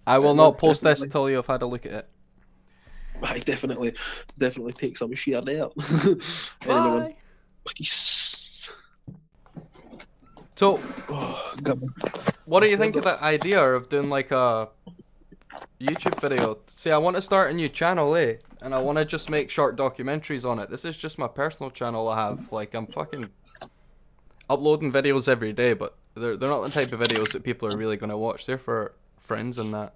I will not post this till you've had a look at it. I definitely take some share there. Anyway, man. Bye. Peace. So, Oh, God. what do you think of that idea of doing like a YouTube video? See, I want to start a new channel, and I want to just make short documentaries on it. This is just my personal channel I have. Like, I'm fucking uploading videos every day, but they're not the type of videos that people are really going to watch. They're for friends and that.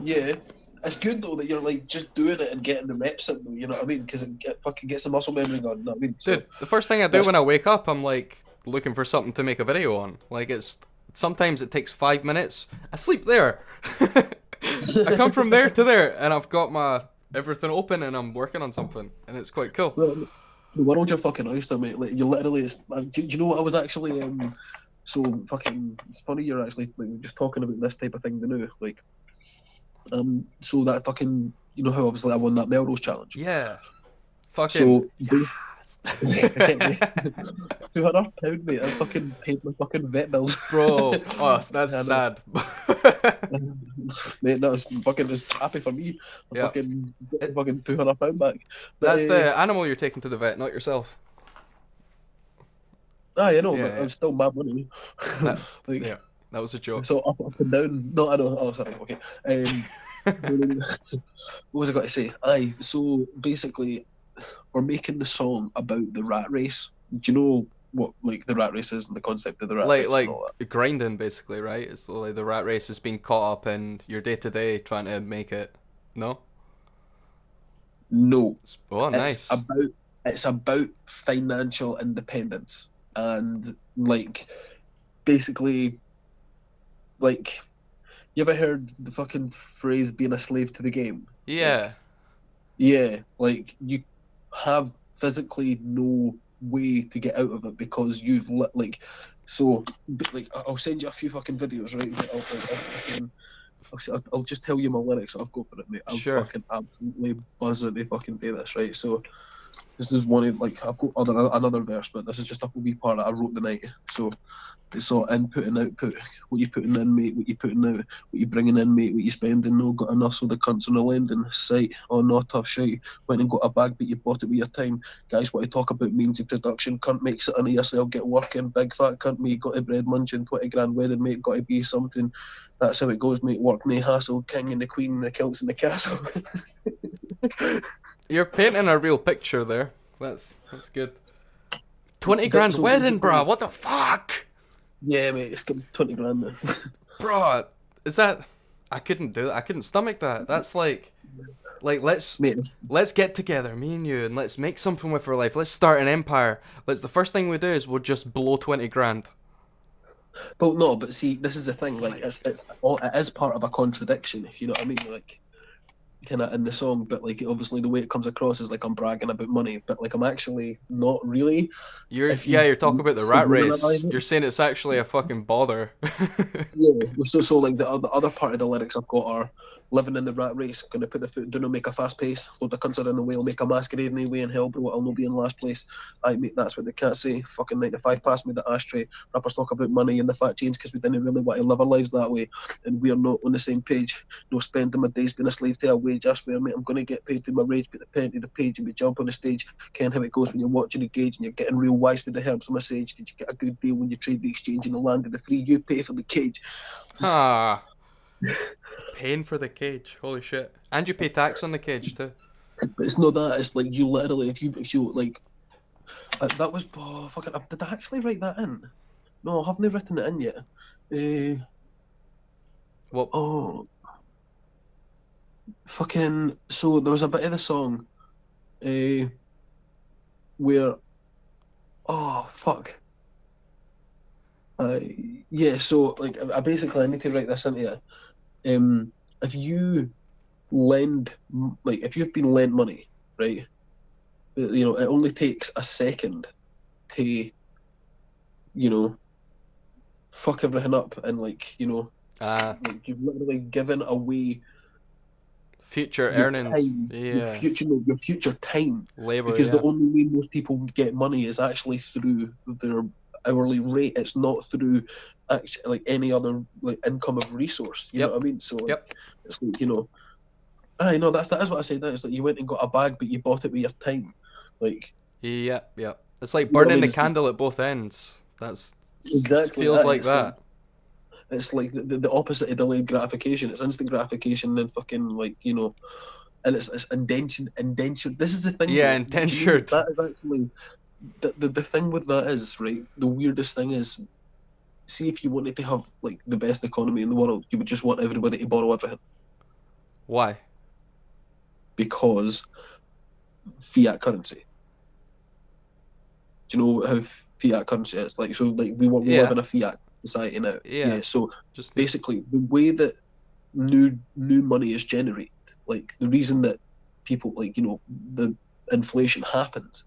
Yeah. It's good though that you're like just doing it and getting the reps in though, you know what I mean? Because it fucking gets the muscle memory going, you know what I mean? So, Dude, the first thing I do when I wake up, I'm like looking for something to make a video on. Like, sometimes it takes 5 minutes. I sleep there. I come from there to there, and I've got my everything open, and I'm working on something, and it's quite cool. the world's your fucking oyster, mate. Like you literally, do you know what I was actually? So fucking, it's funny you're actually like just talking about this type of thing. The new like, so that fucking, you know how obviously I won that Melrose challenge. Yeah. Fucking. So Yes. £200, mate. I fucking paid my fucking vet bills. Bro, oh, that's sad. Mate, that was fucking just happy for me. I Yeah. fucking get the fucking £200 back. But, That's the animal you're taking to the vet, not yourself. you know, Yeah, but yeah. it was still my money. That, Like, yeah, that was a joke. so up and down. No, I know. Oh, sorry. Okay. What was I going to say? Aye. So basically, we're making the song about the rat race. Do you know what like the rat race is and the concept of the rat race? Like and all that? grinding, basically, right? It's like the rat race is being caught up in your day to day, trying to make it. No. No. Oh, nice. It's about financial independence and like basically like you ever heard the fucking phrase being a slave to the game? Yeah. Yeah, like you have physically no way to get out of it because you've like so like I'll send you a few fucking videos, right? I'll just tell you my lyrics. I've got for it, mate. I'm Sure. fucking absolutely buzzing to fucking do this, right? So this is one of like I've got another verse, but this is just a wee part that I wrote the night. So it's all input and output. What you putting in, mate? What you putting out? What you bringing in, mate? What you spending? No, got enough so the cunts on the lending site. Oh, no, tough shite. Went and got a bag, but you bought it with your time. Guys, what I talk about means of production. Cunt makes it under yourself. Get working. Big fat cunt, mate. Got a bread munching. 20 grand wedding, mate. Got to be something. That's how it goes, mate. Work, no hassle. King and the queen, the kilts and the castle. You're painting a real picture there. That's good. 20 grand so wedding, basically- bro. What the fuck? Yeah, mate. It's got 20 grand now. Bro, is that... I couldn't do that. I couldn't stomach that. That's like let's Mate, it's- let's get together, me and you, and let's make something with our life. Let's start an empire. The first thing we do is we'll just blow 20 grand. But no, but see, this is the thing. Like, it is part of a contradiction, if you know what I mean. Like, kind of in the song, but like obviously the way it comes across is like I'm bragging about money, but like I'm actually not really. You're If you talking about the rat race. subliminalize it. You're saying it's actually a fucking bother. Yeah, so like the other part of the lyrics I've got are living in the rat race, gonna put the foot down and make a fast pace, load the cunts in the way, I'll make a masquerade in the way in hell, bro, I'll no be in last place. I mate, that's what the cats say. Fucking 9 to 5 pass me the ashtray. Rappers talk about money and the fat change because we didn't really want to live our lives that way, and we're not on the same page. No spending my days being a slave to a wage. I swear, mate, I'm gonna get paid through my rage, put the pen to the page and we jump on the stage. Can't how it goes when you're watching the gauge and you're getting real wise with the herbs on my sage. Did you get a good deal when you trade the exchange in the land of the free? You pay for the cage. Ah. Paying for the cage. Holy shit. And you pay tax on the cage too. But it's not that. It's like you literally, if you like, that was fucking. Did I actually write that in? No, I haven't written it in yet. Well, Oh, fucking. So there was a bit of the song, where, oh fuck. Yeah. So like, I basically need to write this into it. If you lend, like, if you've been lent money, right? You know, it only takes a second to, you know, fuck everything up and like, you know, like you've literally given away future your earnings. time, Yeah. your future time, Labor, because yeah. the only way most people get money is actually through their hourly rate. It's not through actually like any other like income of resource. You know Yep. what I mean? So like, Yep. it's like, you know, I know that is what I say. That is like you went and got a bag, but you bought it with your time. Like, Yep. Yep. It's like you know what I burning mean? the It's like, candle at both ends. That's exactly feels that. like that. It's like the opposite of delayed gratification. It's instant gratification and fucking like, you know, and it's indentured. This is the thing Yeah, though. Do you know indentured. that is actually the thing with that is, right? The weirdest thing is, see, if you wanted to have like the best economy in the world, you would just want everybody to borrow everything Why? because fiat currency. Do you know how fiat currency is? Like, so like we live Yeah. in a fiat society now. Yeah. Yeah. So Just basically, the way that new money is generated, like the reason that people like, you know, the inflation happens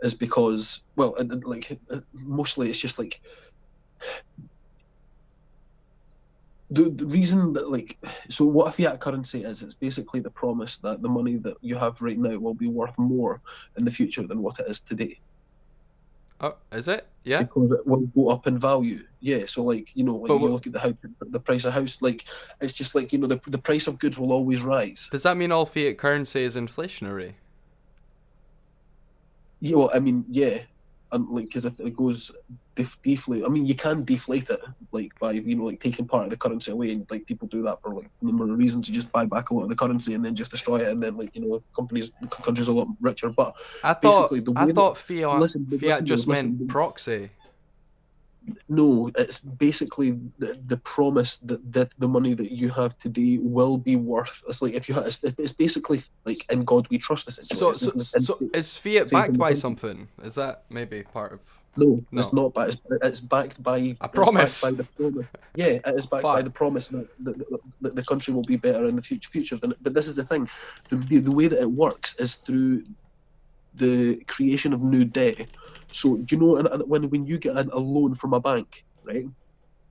is because, well, like mostly it's just like the reason that like, so what a fiat currency is, it's basically the promise that the money that you have right now will be worth more in the future than what it is today, oh, is it? Yeah. because it will go up in value. Yeah, so like, you know, like But you look at the price of house, like it's just like, you know, the price of goods will always rise. does that mean all fiat currency is inflationary? Yeah, well, I mean, yeah, and like because if it goes deflate, I mean, you can deflate it like by, you know, like taking part of the currency away, and like people do that for like a number of reasons, to just buy back a lot of the currency and then just destroy it, and then like, you know, countries a lot richer. But basically, the I way that thought fiat just meant listen, proxy. no, it's basically the promise that the money that you have today will be worth. It's like if you have, it's basically like in God we trust essentially. So It's so like so is fiat faith in backed the by country. something? Is that maybe part of? No, it's No. not. But it's backed by A it's backed by promise. the promise. Yeah, it is backed by Fuck. the promise that the country will be better in the future. But this is the thing: the way that it works is through the creation of new debt. So do you know, and when you get a loan from a bank, right?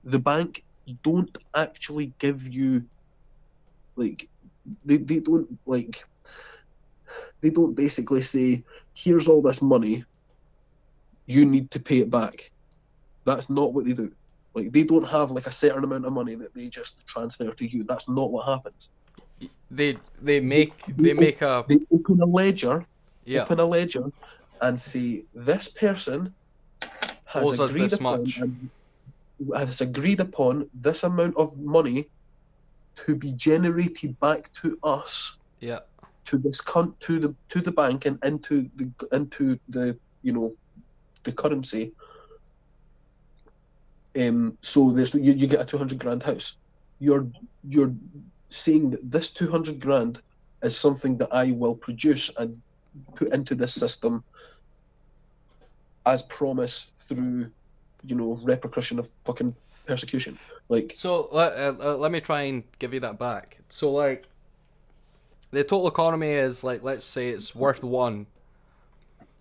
The bank don't actually give you like they don't like they don't basically say, here's all this money, you need to pay it back. That's not what they do. Like they don't have like a certain amount of money that they just transfer to you. That's not what happens. They They, make they, they make a they yeah open a ledger, and say this person has owes us agreed this upon much. this amount of money to be generated back to us, Yeah. to this to the bank and into the, you know, the currency. So there's you get a 200 grand house. You're saying that this 200 grand is something that I will produce and put into this system as promise through, you know, repercussion of fucking persecution. Like, So let me try and give you that back. So like the total economy is like, let's say it's worth one,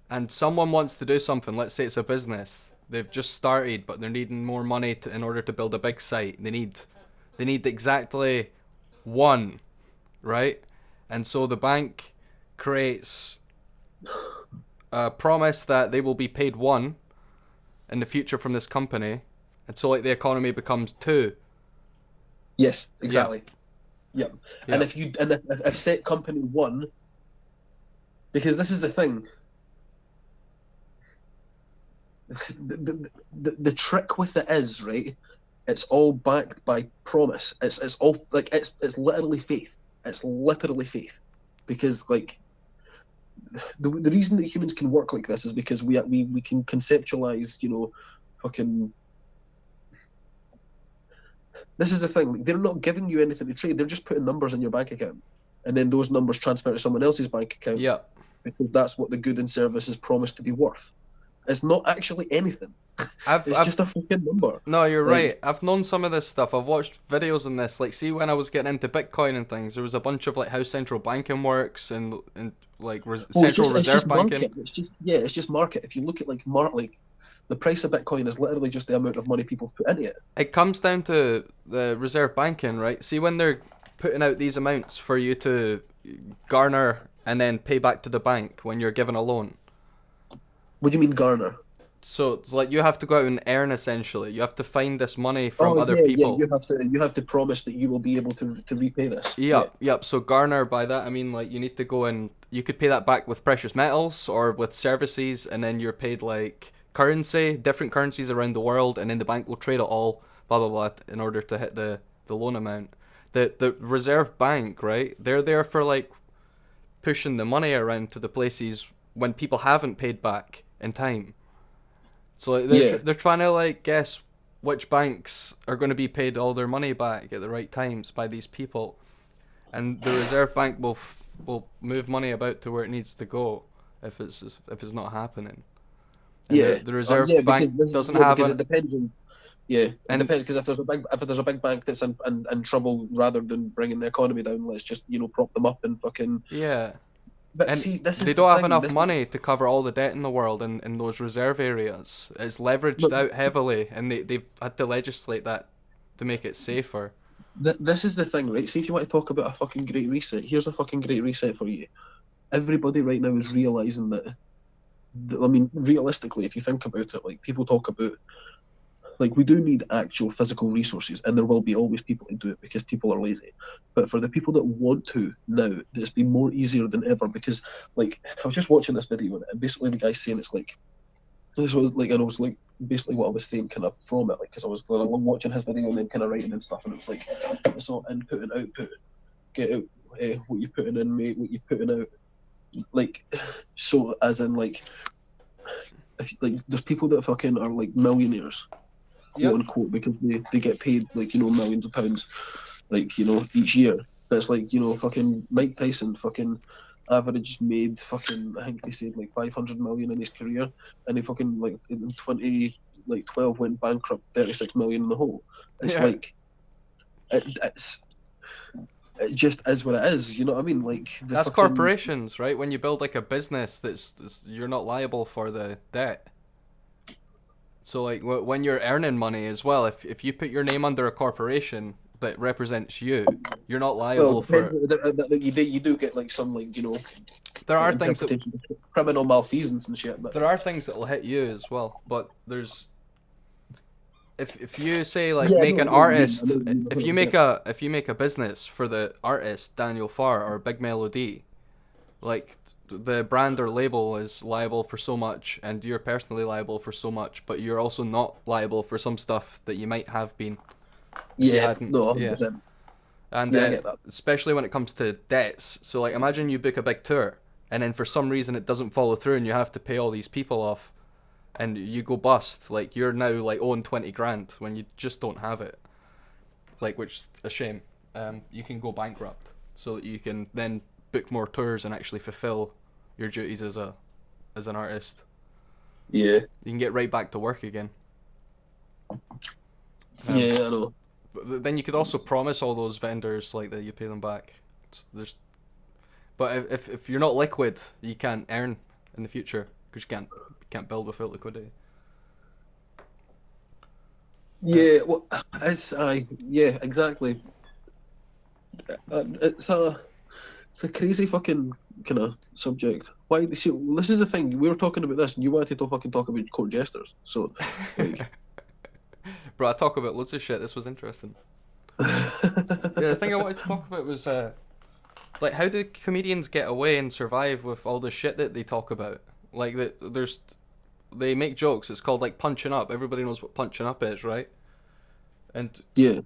and someone wants to do something. Let's say it's a business. They've just started, but they're needing more money in order to build a big site. They need exactly one, right? And so the bank creates a promise that they will be paid one in the future from this company, and so like the economy becomes two. yes, Yeah, exactly. Yep. yeah. And if set company one, because this is the thing, the trick with it is, right, it's all backed by promise. It's all like it's literally faith. It's literally faith, because like the reason that humans can work like this is because we can conceptualize, you know, fucking. This is the thing. Like, they're not giving you anything to trade. They're just putting numbers in your bank account, and then those numbers transfer to someone else's bank account, Yeah. because that's what the good and service is promised to be worth. It's not actually anything. I've It's I've just a fucking number. No, you're Like, right. I've known some of this stuff. I've watched videos on this. Like, see, when I was getting into Bitcoin and things, there was a bunch of like how central banking works and like oh, it's central just reserve banking. market. It's just market. If you look at like the price of Bitcoin is literally just the amount of money people have put into it. It comes down to the reserve banking, right? See, when they're putting out these amounts for you to garner and then pay back to the bank when you're given a loan. What do you mean garner? So it's like you have to go out and earn essentially. You have to find this money from Oh other yeah, yeah. people. You have to promise that you will be able to repay this. Yeah. Yep, yep. So garner, by that I mean like you need to go and you could pay that back with precious metals or with services, and then you're paid like currency, different currencies around the world, and then the bank will trade it all, blah blah blah, in order to hit the loan amount. The Reserve Bank, right? They're there for like pushing the money around to the places when people haven't paid back in time. So like, Yeah. they're trying to like guess which banks are going to be paid all their money back at the right times by these people, and the Reserve Bank will move money about to where it needs to go if it's not happening. And Yeah. the Reserve Yeah. Bank Because this. doesn't Yeah. have Because a it depends on. Yeah, it and depends. Because if there's a big bank that's in trouble, rather than bringing the economy down, let's just prop them up and fucking. yeah, But and see, this they is the don't have thing. enough This is. money to cover all the debt in the world in those reserve areas. It's leveraged But out heavily, and they've had to legislate that to make it safer. this is the thing, right? See, if you want to talk about a fucking great reset, here's a fucking great reset for you. Everybody right now is realizing that. I mean, realistically, if you think about it, like people talk about, like we do need actual physical resources, and there will be always people to do it because people are lazy. But for the people that want to now, it's been more easier than ever because, like, I was just watching this video and basically the guy's saying it's like this was like, and I was like basically what I was saying kind of from it, like because I was watching his video and then kind of writing and stuff, and it was like it's all input and output. Get out what you're putting in, mate. What you're putting out. Like, so as in like, if like there's people that fucking are like millionaires, quote unquote, because they get paid like millions of pounds, like each year. But it's like fucking Mike Tyson fucking average made fucking I think they said like 500 million in his career, and he fucking like in 2012 went bankrupt, 36 million in the hole. It's Yeah. like it just is what it is. You know what I mean? Like That's corporations, right? When you build like a business that's you're not liable for the debt. So like when you're earning money as well, if you put your name under a corporation that represents you, you're not liable for. You do get like some like There are like things that interpretation of criminal malfeasance and shit. But there are things that will hit you as well, but there's if you say like yeah, make an I know what you mean. artist, I know what you mean, if you make a business for the artist Daniel Farr or Big MellowD, like the brand or label is liable for so much and you're personally liable for so much, but you're also not liable for some stuff that you might have been if you Yeah, hadn't. no, Yeah. 100%. And Yeah, I get that. especially when it comes to debts. So like imagine you book a big tour and then for some reason it doesn't follow through and you have to pay all these people off and you go bust. Like you're now like owing 20 grand when you just don't have it. Like, which is a shame. You can go bankrupt so that you can then book more tours and actually fulfill your duties as an artist. Yeah. You can get right back to work again. Yeah, I know. But then you could also promise all those vendors like that you pay them back. But if you're not liquid, you can't earn in the future because you can't build without liquidity. Yeah, well, yeah, exactly. It's a crazy fucking kind of subject. Why? See, this is the thing. We were talking about this, and you wanted to fucking talk about court jesters. So, like, Bro, I talk about loads of shit. This was interesting. Yeah, the thing I wanted to talk about was like how do comedians get away and survive with all the shit that they talk about? Like they make jokes. It's called like punching up. Everybody knows what punching up is, right? And yeah,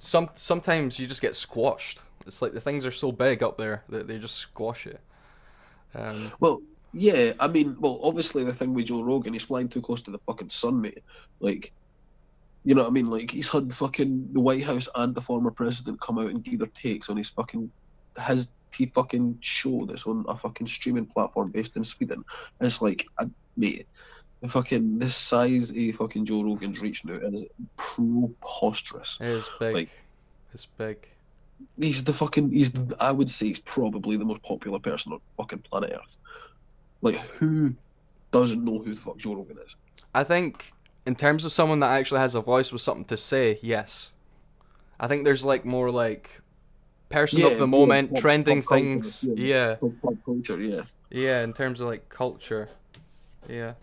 sometimes you just get squashed. It's like the things are so big up there that they just squash it. well, yeah. I mean, well, obviously the thing with Joe Rogan, he's flying too close to the fucking sun, mate. Like, you know what I mean? Like, he's had fucking the White House and the former president come out and give their takes on his fucking show that's on a fucking streaming platform based in Sweden. And it's like, mate, this size of fucking Joe Rogan's reach now is preposterous. It is big. Like, it's big. I would say he's probably the most popular person on fucking planet Earth. Like, who doesn't know who the fuck Joe Rogan is? I think in terms of someone that actually has a voice with something to say, yes. I think there's like more like person of the moment, trending pop culture, things. Yeah. Pop culture, yeah. Yeah, in terms of like culture. Yeah.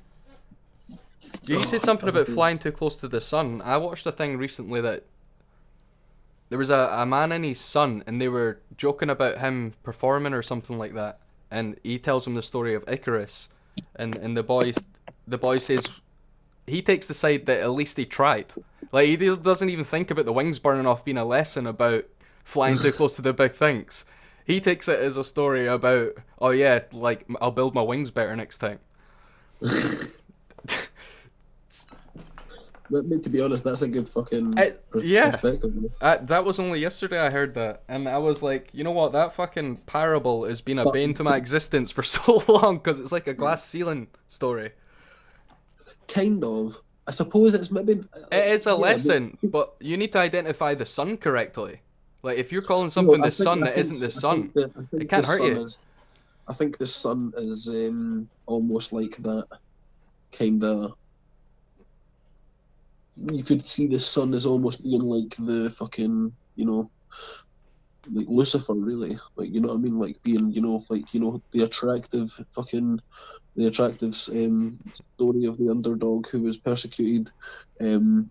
You said something As about a- flying too close to the sun. I watched a thing recently that there was a man and his son, and they were joking about him performing or something like that. And he tells him the story of Icarus, and the boy says he takes the side that at least he tried. Like he doesn't even think about the wings burning off being a lesson about flying too close to the big things. He takes it as a story about, oh yeah, like I'll build my wings better next time. But mate, to be honest, that's a good fucking Yeah. perspective. That was only yesterday I heard that, and I was like, you know what? That fucking parable has been a But- bane to my existence for so long because it's like a glass ceiling story. Kind of. I suppose it's maybe. It is a yeah, lesson, but you need to identify the sun correctly. Like if you're calling something I the think- sun I that think- isn't the I sun, think that- I think it can't the hurt sun you. I think the sun is almost like that kind of. You could see the sun as almost being like the fucking, like Lucifer, really. Like, you know what I mean? Like being, the attractive story of the underdog who was persecuted, and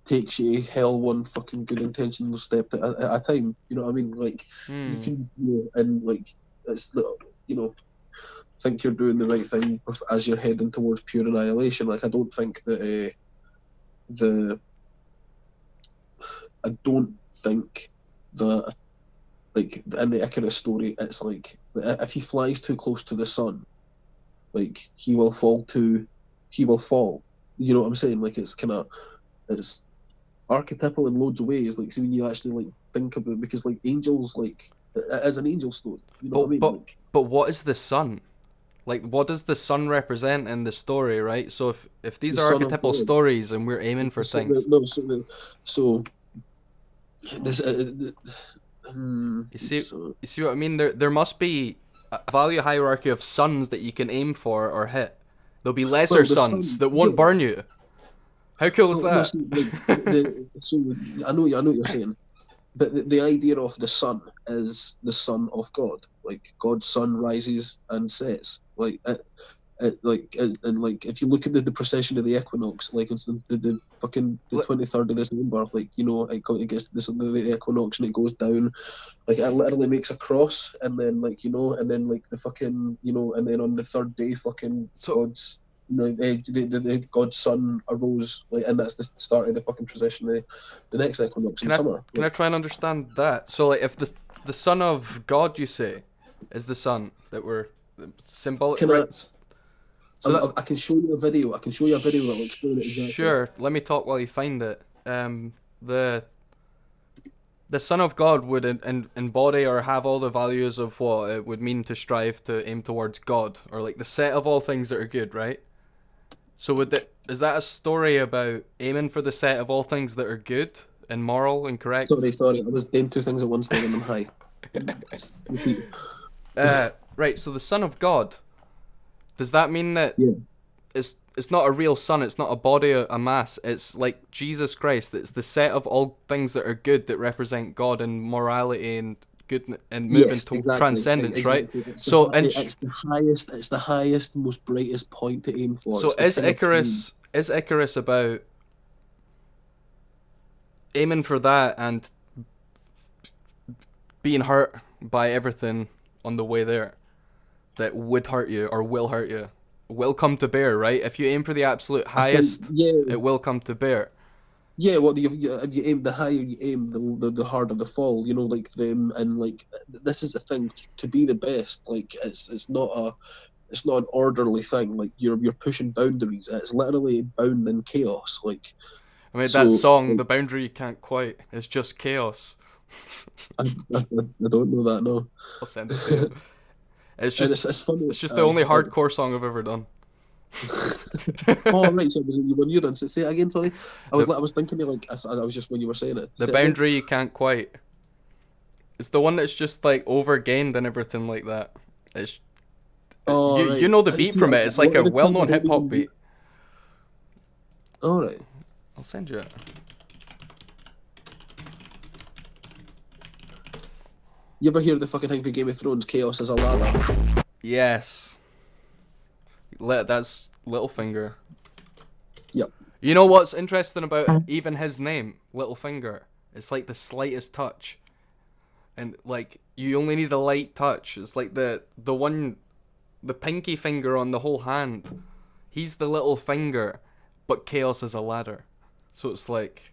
takes you hell one fucking good intentional step at a time. You know what I mean? Like you can, and like it's the, think you're doing the right thing as you're heading towards pure annihilation. Like I don't think that I don't think that like in the Icarus story, it's like if he flies too close to the sun, like he will fall. You know what I'm saying? Like it's archetypal in loads of ways. Like, so when you actually like think about, because like angels, like it is an angel story. You know what I mean? Like, But what is the sun? Like, what does the sun represent in the story, right? So if these The are son of archetypal God. stories and we're aiming for things, so this. you see what I mean? There must be a value hierarchy of suns that you can aim for or hit. There'll be lesser Well, the suns sun- that won't yeah. burn you. How cool is that? I know what you're saying, but the idea of the sun is the son of God. Like God's sun rises and sets. Like and like if you look at the procession of the equinox, like it's the fucking the 23rd of December, like it gets the equinox and it goes down, like it literally makes a cross, and then and then like the fucking and then on the third day, fucking God's the God's son arose, like, and that's the start of the fucking procession of the next equinox in summer. Can I try and understand that? So like if the son of God, you say, is the sun that we're symbolic. I can show you a video. I can show you a video that will explain it exactly. Sure. Let me talk while you find it. The Son of God would embody or have all the values of what it would mean to strive to aim towards God, or like the set of all things that are good, right? So is that a story about aiming for the set of all things that are good and moral and correct? Sorry. I was doing two things at once, and I'm high. Repeat. Right. So the Son of God. Does that mean that it's not a real sun, it's not a body, a mass, it's like Jesus Christ, it's the set of all things that are good that represent God and morality and good and moving to transcendence, exactly. Right? It's the highest, most brightest point to aim for. So is Icarus about aiming for that and being hurt by everything on the way there that would hurt you or will hurt you, will come to bear, right? If you aim for the absolute highest, it will come to bear. Yeah, well, you aim, the higher you aim, the harder the fall. Like them, and like this is the thing. To be the best, like it's not an orderly thing. Like you're pushing boundaries. It's literally bound in chaos. Like I mean, that song, like, "The Boundary You Can't Quite," is just chaos. I don't know that. No, I'll send it to you. It's just it's funny. It's just the only hardcore song I've ever done. Oh right, so when you're done, so say it again. Sorry, I was thinking like I was just when you were saying it. The Boundary You Can't Quite. It's the one that's just like overgained and everything like that. It's right. You know the beat from it. It's like a well-known hip hop beat. All right, I'll send you it. You ever hear the fucking thing for Game of Thrones? Chaos is a ladder. Yes. That's Littlefinger. Yep. You know what's interesting about even his name, Littlefinger? It's like the slightest touch. And like you only need a light touch. It's like the pinky finger on the whole hand. He's the little finger, but chaos is a ladder. So it's like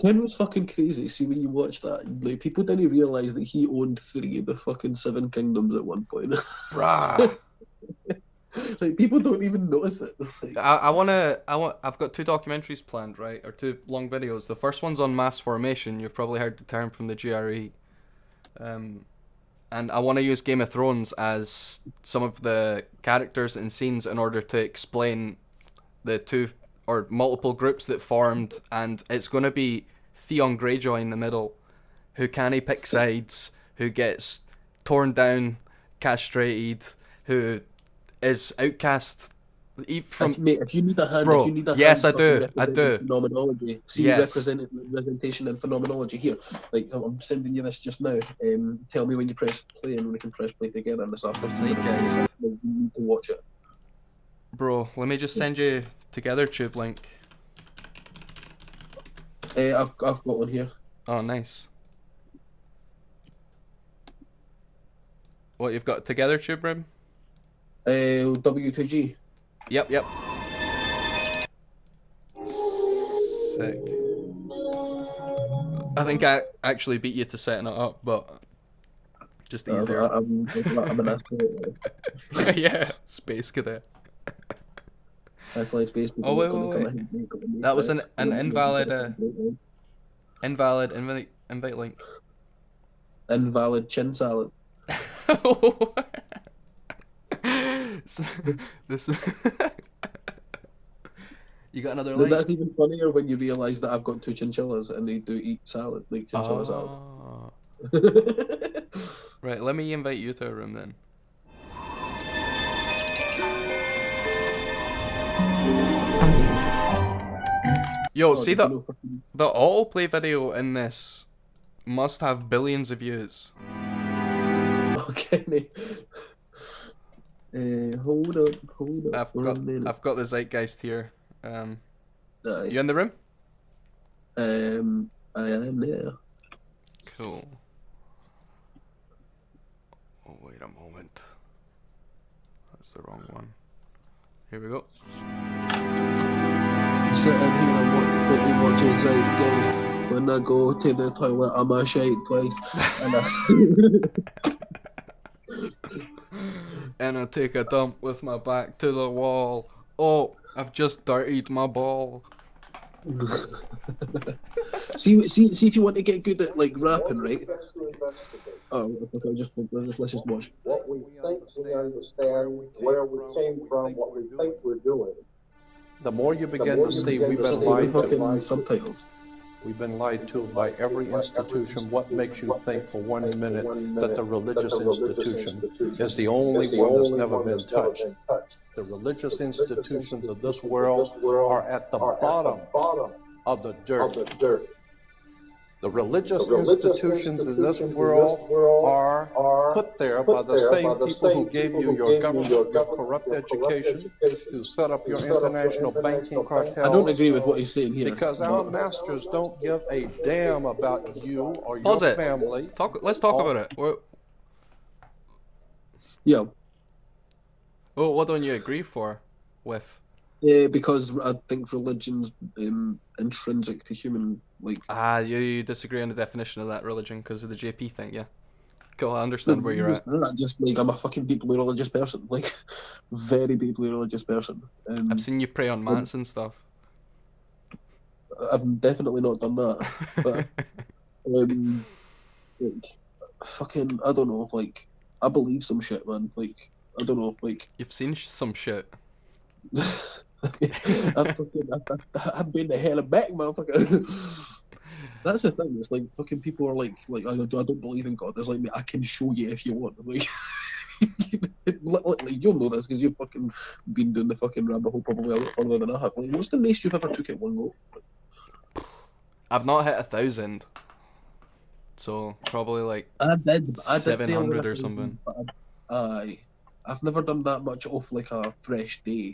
Ken was fucking crazy. See, when you watch that, like, people didn't realise that he owned 3 of the fucking 7 kingdoms at one point. Bruh. Like, people don't even notice it. Like... I've got 2 documentaries planned, right? Or 2 long videos. The first one's on mass formation. You've probably heard the term from the GRE. And I want to use Game of Thrones as some of the characters and scenes in order to explain the 2 or multiple groups that formed, and it's going to be Theon Greyjoy in the middle, who can't pick sides, who gets torn down, castrated, who is outcast from... If you need a hand, Bro, if you need a yes, hand, I do. Phenomenology. See, yes. Representation and phenomenology here. Like, I'm sending you this just now. Tell me when you press play, and we can press play together in this after. Zeitgeist. You need to watch it. Bro, let me just send you Together Tube link. I've got one here. Oh, nice. What, you've got Together Tube, Rim? W2G. Yep. Sick. I think I actually beat you to setting it up, but just easier. I'm an astronaut. Yeah, space cadet. I fly space. Oh wait. That was an invalid invite link. Invalid chin salad. This you got another link? That's even funnier when you realise that I've got 2 chinchillas and they do eat salad, like chinchilla salad. Right, let me invite you to a room then. Yo, see the autoplay video in this must have billions of views. Okay, mate. Hold up. I've got the zeitgeist here. Aye. You in the room? I am there. Cool. Oh, wait a moment. That's the wrong one. Here we go. Sitting here and quickly watching zeitgeist. When I go to the toilet, I'm a shite twice. And I take a dump with my back to the wall. Oh, I've just dirtied my ball. see if you want to get good at like rapping, right? Oh, okay, let's just watch. What we think we understand, where we came from, what we think we're doing. The more you begin to see we've been lied to, subtitles. we've been lied to by every institution. What makes you think for 1 minute that the religious institution is the only one that's never been touched? The religious institutions of this world are at the bottom of the dirt. The religious institutions in this world are put there by the same people who gave you your government, your corrupt education, to set up your international banking cartels. I don't agree with what he's saying here. Because our masters don't give a damn about you or your family. Let's talk about it. Yeah. Oh, what don't you agree with? Because I think religion's intrinsic to human, like... you disagree on the definition of that religion because of the JP thing, yeah? Cool, I understand where you're at. Just, like, I'm a fucking deeply religious person, like, very deeply religious person. I've seen you pray on mats and stuff. I've definitely not done that, but, like, fucking, I don't know, like, I believe some shit, man, like, I don't know, like... You've seen some shit. I've been to hell and back, motherfucker. That's the thing. It's like fucking people are like I don't believe in God. It's like, I can show you if you want. Like, literally, you'll know this because you've fucking been doing the fucking rabbit hole probably a lot further than I have. Like, what's the most you've ever took at one go? I've not hit 1,000. so probably like I did deal with 700 or it, something. but I've never done that much off like a fresh day.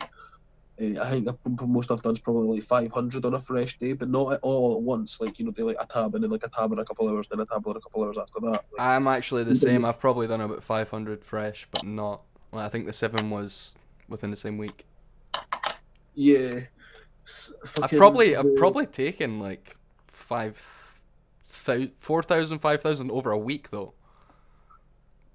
I think most I've done is probably like 500 on a fresh day, but not all at once. Like, do like a tab and then like a tab in a couple hours, then a tab in a couple hours after that. Like, I'm actually the even same. it's- I've probably done about 500 fresh, but not. Well, I think the 7 was within the same week. Yeah. I've probably taken like 4,000, 5,000 over a week though.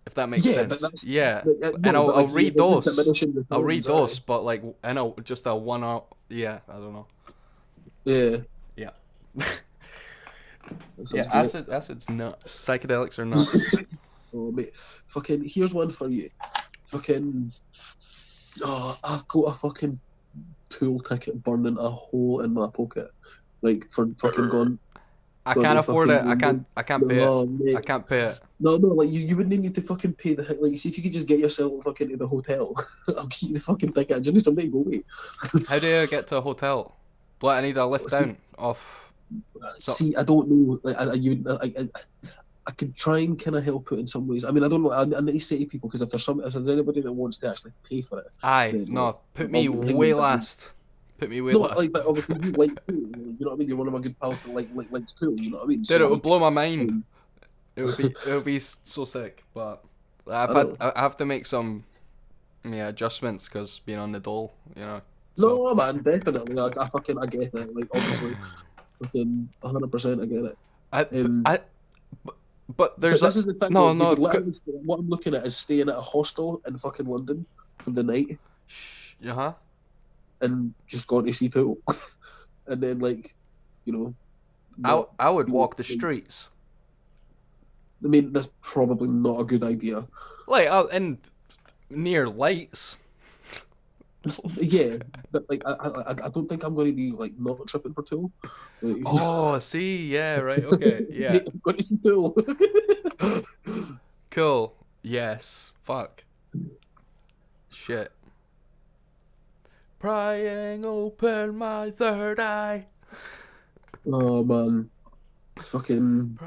If that makes Yeah, but sense. that's Yeah, no, and I'll but, like, read they're just those. diminishing returns, I'll read aye. those, but like I know just a 1 hour. Yeah, I don't know. Yeah. Yeah. That sounds Yeah, great. acid's nuts. Psychedelics are nuts. Oh mate, fucking here's one for you. Fucking I've got a fucking pool ticket burning a hole in my pocket. Like for fucking gone. I God, can't they afford fucking it. I can't pay it. No, mate. I can't pay it. No, like you wouldn't need to fucking pay the like. See if you could just get yourself fucking to the hotel. I'll give you the fucking ticket. I just need somebody to go with. How do I get to a hotel? What, I need a lift down off. So- See, I don't know. Like, I could try and kind of help out in some ways. I mean, I don't know. I need to say to people because if there's anybody that wants to actually pay for it, Aye, then, no, like, put me I'll hang way on. last. Put me way No, last. like, but obviously you like pool. You know what I mean? You're one of my good pals that likes pool. You know what I mean? Dude, it would like, blow my mind. um, It would be so sick, but I have to make some adjustments because being on the dole, So. No, man, definitely. I get it. Like, obviously, fucking 100%, I get it. But there's this is the thing. no, though, no. you could literally what I'm looking at is staying at a hostel in fucking London for the night and just going to see pool, and then like, I would walk the like, streets. I mean, that's probably not a good idea. Like out in near lights. Yeah, but like I don't think I'm going to be like not tripping for Tool. Like, Oh, see, yeah, right, okay, yeah, I'm going to see Tool. cool. Yes, fuck. Shit. Prying open my third eye. Oh man, fucking I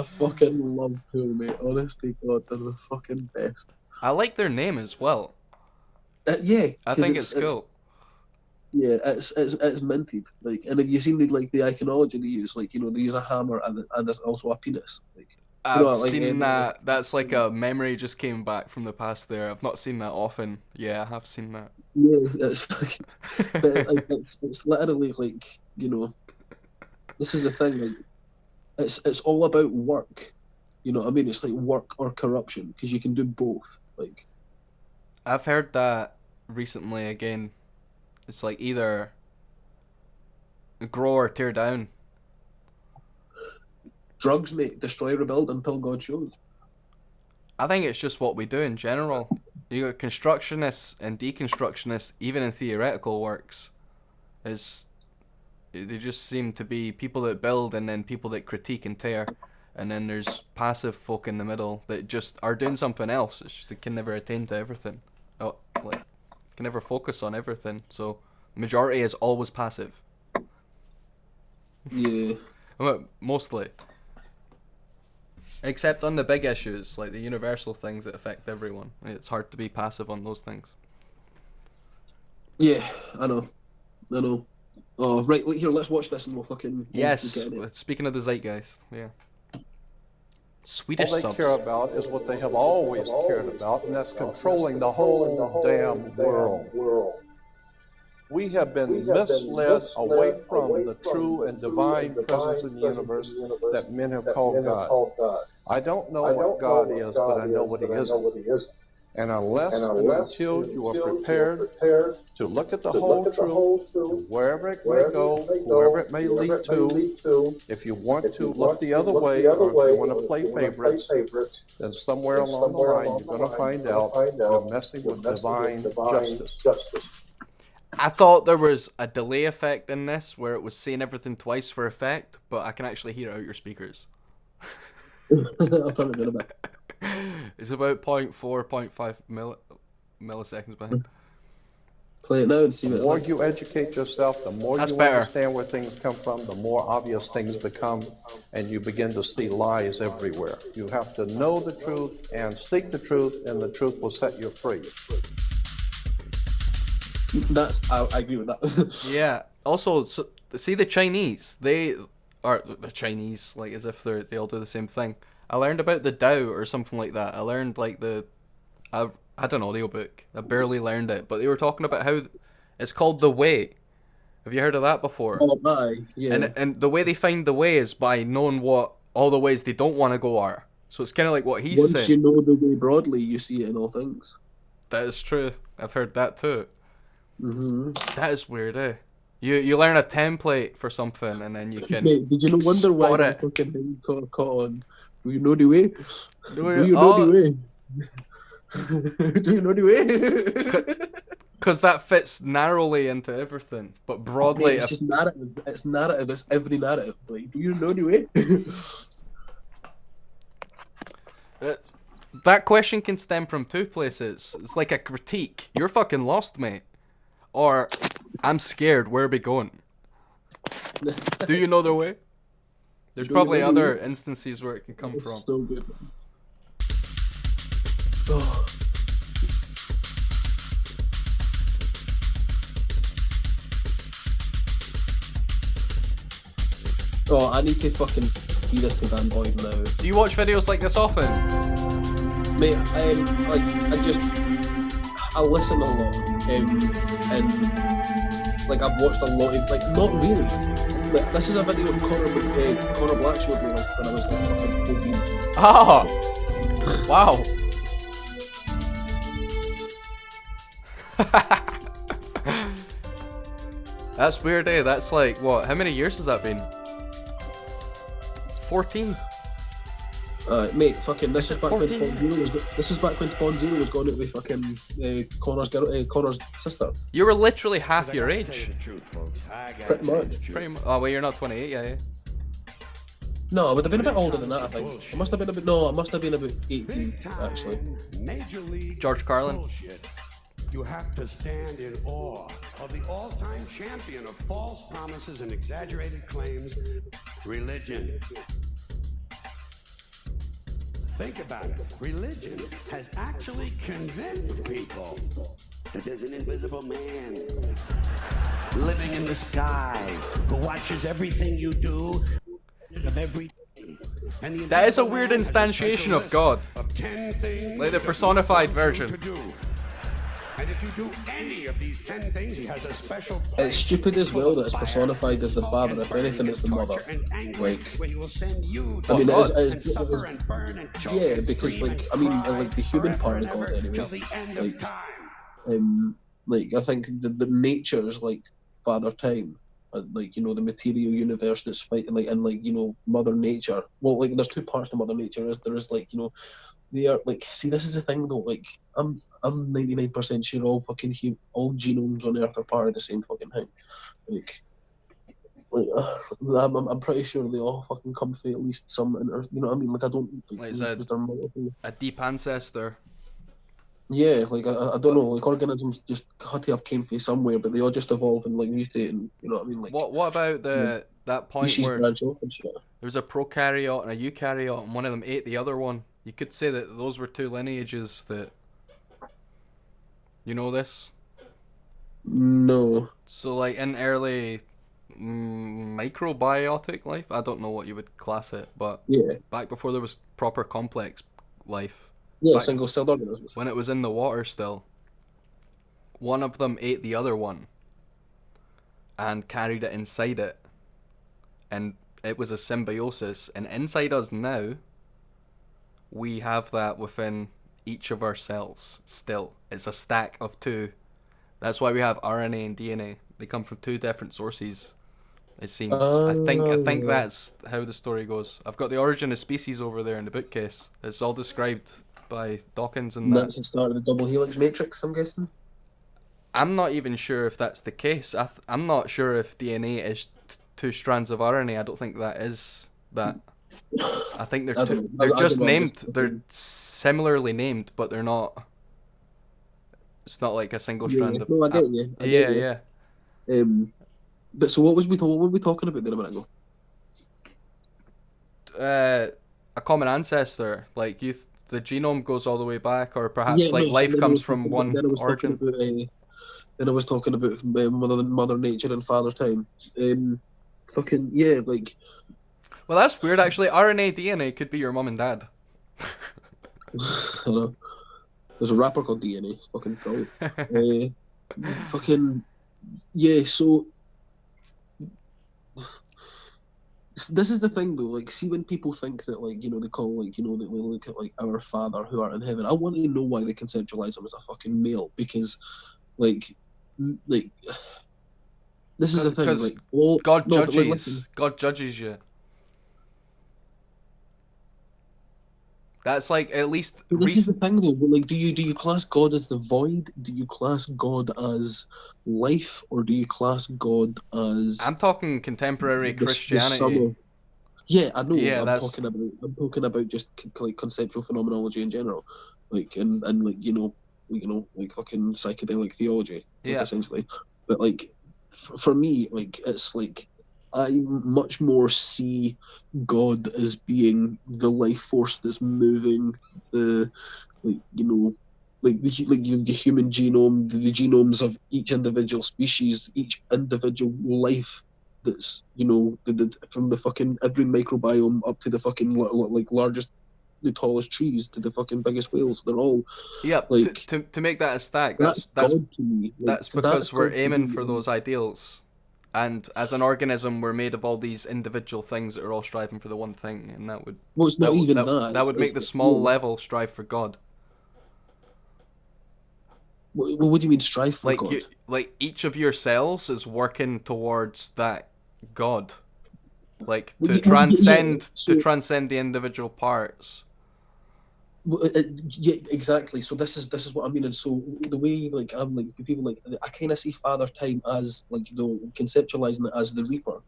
fucking love Tool, mate. Honestly, God, they're the fucking best. I like their name as well. Yeah, I 'cause think it's cool. Yeah, it's minted. Like, and have you seen the iconology they use? Like, they use a hammer and there's also a penis. Like, I've seen that. That's like a memory just came back from the past there. I've not seen that often. Yeah, I have seen that. Yeah, it's fucking, but like it's literally like, this is the thing. Like, it's all about work. You know what I mean? It's like work or corruption because you can do both. Like, I've heard that recently again. It's like either grow or tear down. drugs, mate, destroy, rebuild until God shows. I think it's just what we do in general. You got constructionists and deconstructionists, even in theoretical works. They just seem to be people that build and then people that critique and tear. And then there's passive folk in the middle that just are doing something else. It's just they can never attain to everything. Can never focus on everything. So majority is always passive. Yeah. Mostly. Except on the big issues, like the universal things that affect everyone. It's hard to be passive on those things. Yeah, I know. Oh, right, here, let's watch this and we'll fucking... Yes, we'll speaking of the zeitgeist, yeah. Swedish All they subs. care about is what they have always cared about, and that's controlling the whole damn world. We have been misled away from the true and divine presence in the universe that men have called God. I don't know what God is, but I know what He isn't. And unless and until you are prepared to look at the whole truth, to wherever it may go, whoever it may lead to, if you want to look the other way, or if you want to play favorites, then somewhere along the line you're going to find out you're messing with divine justice. I thought there was a delay effect in this where it was saying everything twice for effect, but I can actually hear it out your speakers. I'll turn it down a bit. It's about 0.4, 0.5 milliseconds behind. Play it now and see The what it's more like. you educate yourself, the more That's you better. understand where things come from, the more obvious things become, and you begin to see lies everywhere. You have to know the truth and seek the truth, and the truth will set you free. I agree with that. Yeah. Also, so, see the Chinese. They are the Chinese, like as if they all do the same thing. I learned about the Tao or something like that. I learned like I don't know, audiobook. I barely learned it, but they were talking about how it's called the way. Have you heard of that before? Oh, aye, yeah. And the way they find the way is by knowing what all the ways they don't want to go are. So it's kind of like what he's Once you saying. know the way broadly, you see it in all things. That is true. I've heard that too. Mm-hmm. That is weird, eh? You learn a template for something and then you can Mate, did you no wonder why spot the it. fucking thing caught on? Do you know the way? Do you know the oh, way? Do you know the way? Because that fits narrowly into everything, but broadly. Mate, it's just narrative. It's narrative. It's every narrative. Like, do you know the way? That question can stem from two places. It's like a critique. You're fucking lost, mate. Or, I'm scared. Where are we going? Do you know the way? There's Do you probably know the other way? instances where it can come It's from. so good. Oh. Oh, I need to fucking key this to Dan Boyd now. Do you watch videos like this often? Mate, like, I listen a lot, and, like, I've watched a lot of, like, not really. Like, this is a video of Connor Black showed me, like, when I was, like, fucking 14. Ah! Wow. That's weird, eh? That's like, what? How many years has that been? 14? Mate, fucking, this is back when 14? Spawn Zero was, this is back when Spawn Zero was going out with fucking, Connor's sister. You were literally half your age. Pretty much. Pretty much. Oh, well, you're not 28, yeah. No, I would have been a bit older than that, I think. I must have been about 18, actually. Major League George Carlin. bullshit. You have to stand in awe of the all-time champion of false promises and exaggerated claims, religion. Think about it. Religion has actually convinced people that there's an invisible man living in the sky who watches everything you do of every day. And the That is a invisible weird man has a instantiation special of list God. of 10 things Like the that personified he wants you version. to do. And if you do any of these 10 things, he has a special It's stupid as well that it's fire, personified as the smoke, father. and If anything, it's the burning, mother. torture, and anguish, Like, where he will send you I mean, to God. and suffer and burn and choke yeah, and because, scream like, and I mean, cry like, the human forever part of and God, ever anyway. till the end Like, of time. Like, I think the nature is like Father Time, and, like, you know, the material universe that's fighting, like, and, like, you know, Mother Nature. Well, like, there's two parts to Mother Nature. There is, like, you know, they are, like, see, this is the thing though. Like, I'm 99% sure all fucking all genomes on Earth are part of the same fucking thing. Like, I'm pretty sure they all fucking come from at least some Earth. You know what I mean? Like, I don't. Like, Like, is there multiple? A deep ancestor. Yeah, like, I don't know, like, organisms just had to have came from somewhere, but they all just evolve and, like, mutate, and, you know what I mean? Like, What about that point species where branch off and shit. there was a prokaryote and a eukaryote and one of them ate the other one? You could say that those were two lineages that... You know this? No. So, like, in early microbiotic life, I don't know what you would class it, but Yeah. back before there was proper complex life, Yeah, Right. single-celled organisms. when it was in the water still, one of them ate the other one and carried it inside it, and it was a symbiosis. And inside us now, we have that within each of our cells still. It's a stack of two. That's why we have RNA and DNA. They come from two different sources, it seems. I think that's how the story goes. I've got the origin of species over there in the bookcase. It's all described by Dawkins and And that. that's the start of the double helix matrix, I'm guessing? I'm not even sure if that's the case. I'm not sure if DNA is two strands of RNA. I don't think that is that. I think they're I two, don't know. they're I just don't know, I'm named. just- They're similarly named, but they're not. It's not like a single Yeah, strand of. no, I get you. I get Yeah, you. yeah. But so what were we talking about there a minute ago? A common ancestor, like the genome goes all the way back, or Yeah, perhaps like no. So life then I comes was from talking, one then I was talking origin. about then I was talking about mother nature and father time. Fucking yeah, like Well, that's weird actually. RNA DNA could be your mom and dad. I don't know. There's a rapper called DNA. It's fucking brilliant. Fucking yeah. So this is the thing though. Like, see when people think that like they call like that we look at like our Father who art in heaven. I want to know why they conceptualize him as a fucking male because like like this is the thing. Because Like all God no, but like, judges. listen. God judges you. That's like at least But this is the thing though. Like, do you class God as the void? Do you class God as life, or do you class God as I'm talking contemporary the sum Christianity. of? Yeah, I know. Yeah, I'm talking about just like conceptual phenomenology in general, like and like like fucking psychedelic theology, like yeah. essentially. But like for me, like it's like I much more see God as being the life force that's moving the like the human genome, the genomes of each individual species, each individual life that's from the fucking every microbiome up to the fucking like largest, the tallest trees to the fucking biggest whales. They're all Yep. like To make that a stack, that's God to me. Like that's that's because we're God to aiming me. for those ideals. And as an organism, we're made of all these individual things that are all striving for the one thing, and that would Well, it's not even that would make the small level strive for God. what do you mean strive for God? Like each of your cells is working towards that God, like Well, to yeah, transcend the individual parts. Well, yeah, exactly. So this is what I mean. And so the way like I'm like people like I kind of see Father Time as like conceptualizing it as the Reaper,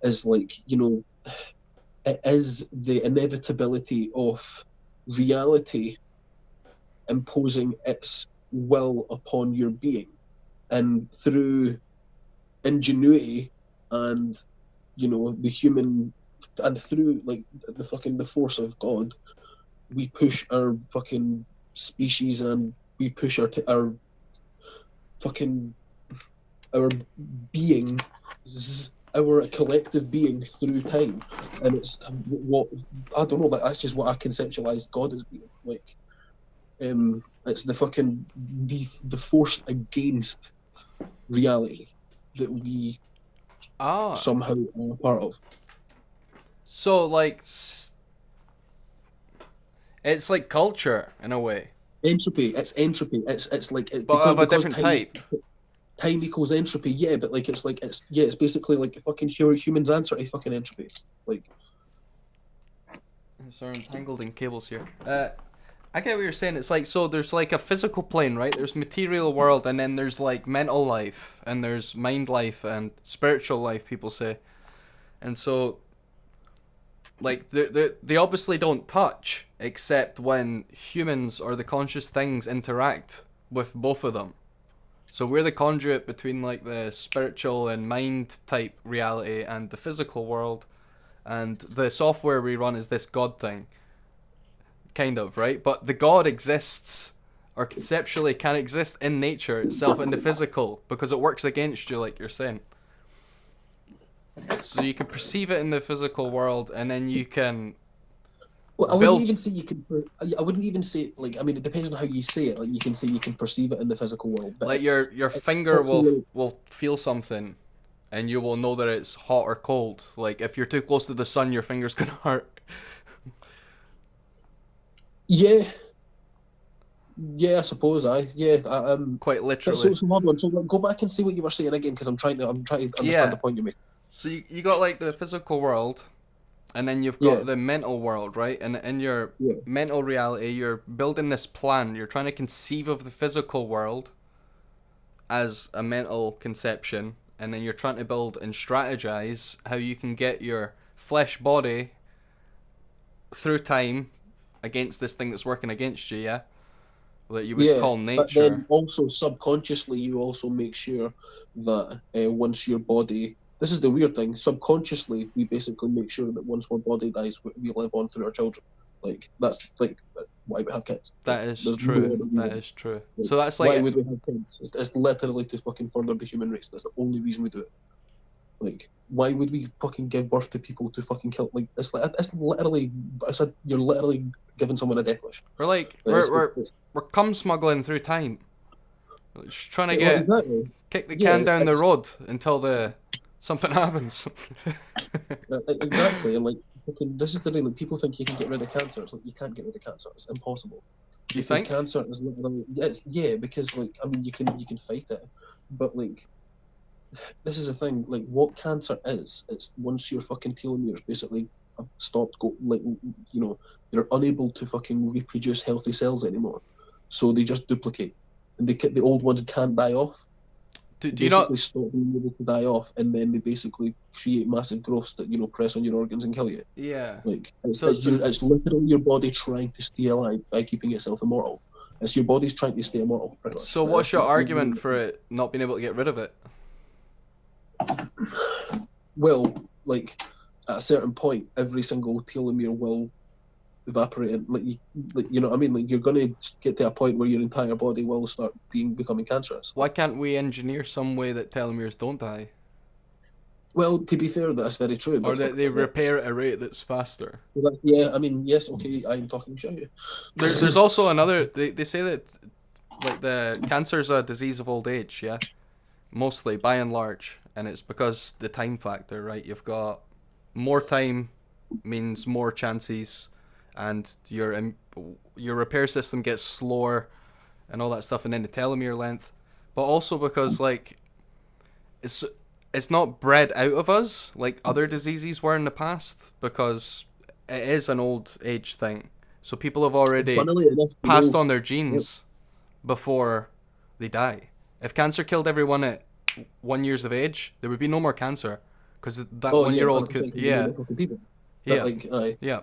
is like it is the inevitability of reality imposing its will upon your being, and through ingenuity and the human, and through like the force of God, we push our fucking species, and we push our fucking our being, our collective being through time. And it's what I don't know. Like that's just what I conceptualized God as being. Like, it's the fucking the force against reality that we somehow are a part of. So like it's like culture in a way, Entropy. It's entropy. It's like but of a different type. time equals entropy. Yeah, but like it's basically like fucking humans answer to fucking entropy. Like, Sorry, I'm tangled in cables here. I get what you're saying. It's like, so there's like a physical plane, right? There's material world, and then there's like mental life, and there's mind life, and spiritual life, people say. And so, like, they obviously don't touch, except when humans or the conscious things interact with both of them. So we're the conduit between like the spiritual and mind type reality and the physical world, and the software we run is this God thing. Kind of, right? But the God exists, or conceptually can exist in nature itself, in the physical, because it works against you, like you're saying. So you can perceive it in the physical world, and then you can well, I wouldn't even say you can. I wouldn't even say like. I mean, it depends on how you say it. Like, you can say you can perceive it in the physical world, but like your finger will feel something, and you will know that it's hot or cold. Like if you're too close to the sun, your finger's gonna hurt. Yeah. Yeah, I suppose Quite literally. So hold on. So like, go back and see what you were saying again, because I'm trying to understand the point you make. So you got like the physical world, and then you've got the mental world, right? And in your mental reality, you're building this plan. You're trying to conceive of the physical world as a mental conception, and then you're trying to build and strategize how you can get your flesh body through time against this thing that's working against you, yeah? that you would call but then nature. also subconsciously you also make sure that once your body, this is the weird thing, subconsciously we basically make sure that once our body dies, we live on through our children. Like that's like why we have kids. That is There's true. no other That reason. is true. Like, So that's why like, would we have kids? It's literally to fucking further the human race. That's the only reason we do it. Like, why would we fucking give birth to people to fucking kill? Like, it's literally. I said you're literally giving someone a death wish. we're like, we're cum smuggling through time. Just trying to well, get exactly. kick the Yeah, can down the road until something happens. Exactly, and like fucking, this is the thing. Like, people think you can get rid of cancer. It's like you can't get rid of cancer. It's impossible. You Because think? cancer is literally because like I mean you can fight it, but like this is the thing. Like what cancer is, it's once your fucking telomeres basically have stopped they're unable to fucking reproduce healthy cells anymore, so they just duplicate, and the old ones can't die off. Do you Basically not? stop being able to die off, and then they basically create massive growths that press on your organs and kill you. Yeah. Like it's So literally your body trying to stay alive by keeping itself immortal. It's your body's trying to stay immortal. Pretty much. So what's your argument for it not being able to get rid of it? Well, like at a certain point, every single telomere will evaporate, and you know what I mean. Like you're gonna get to a point where your entire body will start becoming cancerous. Why can't we engineer some way that telomeres don't die? Well, to be fair, that's very true. Or that they repair at a rate that's faster? Yeah, I mean, yes, okay, I'm talking shit. There's also another. They say that like the cancer's a disease of old age. Yeah, mostly by and large, and it's because the time factor. Right, you've got more time means more chances, and your repair system gets slower, and all that stuff, and then the telomere length, but also because like it's not bred out of us like other diseases were in the past, because it is an old age thing. So people have already passed on their genes before they die. If cancer killed everyone at 1 year of age, there would be no more cancer, because that 1 year old could. Yeah. Yeah. Yeah.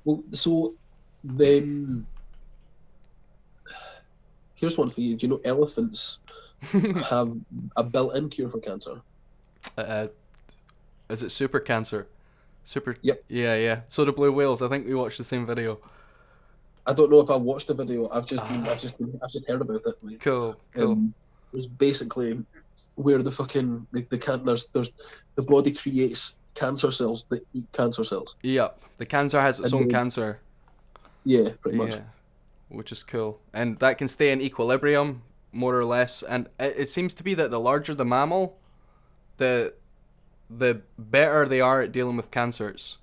Well, so then here's one for you. Do you know elephants have a built-in cure for cancer? Is it super cancer? Super. Yep. Yeah. So do blue whales. I think we watched the same video. I don't know if I watched the video. I've just heard about it. Like, Cool. It's basically where the fucking there's the body creates cancer cells that eat cancer cells. Yep. The cancer has its own cancer. Yeah, pretty much. Yeah, which is cool, and that can stay in equilibrium more or less. And it seems to be that the larger the mammal, the better they are at dealing with cancers.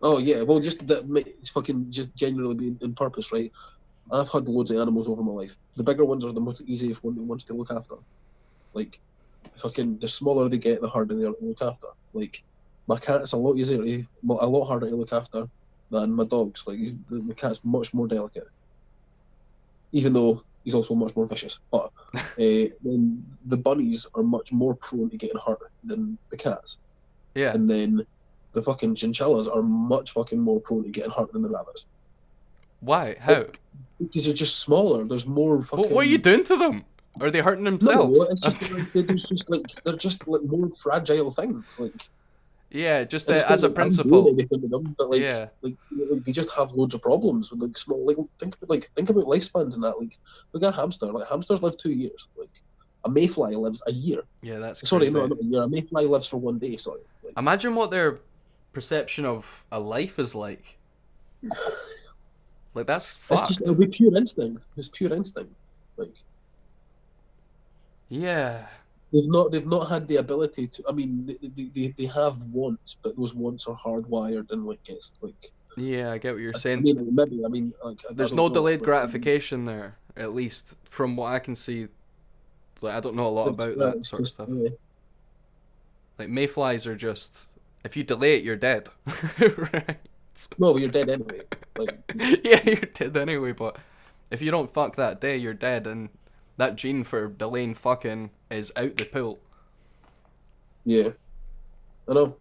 Oh yeah, well just that it's fucking just genuinely being in purpose, right? I've had loads of animals over my life. The bigger ones are the most easiest ones to look after. Like, fucking the smaller they get, the harder they are to look after. Like, my cat's a lot harder to look after than my dogs. Like, the cat's much more delicate, even though he's also much more vicious. But then the bunnies are much more prone to getting hurt than the cats. Yeah. And then the fucking chinchillas are much fucking more prone to getting hurt than the rabbits. Why? How? Because they're just smaller. There's more fucking. What are you doing to them? Are they hurting themselves? No, it's just like they're just like more fragile things. Like, yeah, just as a principle. Them, but like, yeah, like they just have loads of problems with like small. Like think about lifespans and that. Like look at a hamster. Like hamsters live 2 years. Like a mayfly lives a year. Yeah, that's sorry, crazy. not a year. A mayfly lives for 1 day. Sorry. Like, imagine what their perception of a life is like. Like that's fucked. It's just it'll be pure instinct. It's pure instinct. Like. Yeah. They've not had the ability to. I mean, they have wants, but those wants are hardwired, and like it's like. Yeah, I get what you're saying. I mean, like, there's no delayed gratification there, at least from what I can see. Like, I don't know a lot about that sort of stuff. Yeah. Like mayflies are just, if you delay it, you're dead. Right. No, you're dead anyway. Like. Yeah, you're dead anyway. But if you don't fuck that day, you're dead, and that gene for delaying fucking is out the pool. Yeah. I know.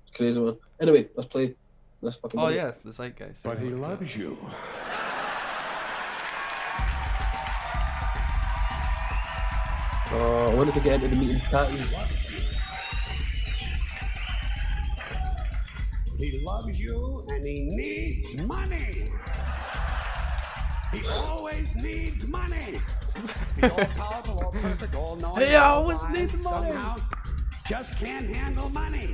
It's crazy, man. Anyway, let's play this fucking Oh, video. yeah, the zeitgeist. But he loves you. I wanted to get into the meat and tatties. He loves you and he needs money. He always needs money. The all-powerful, all-perfect, all-knowing, He always all-wise needs money. Somehow just can't handle money.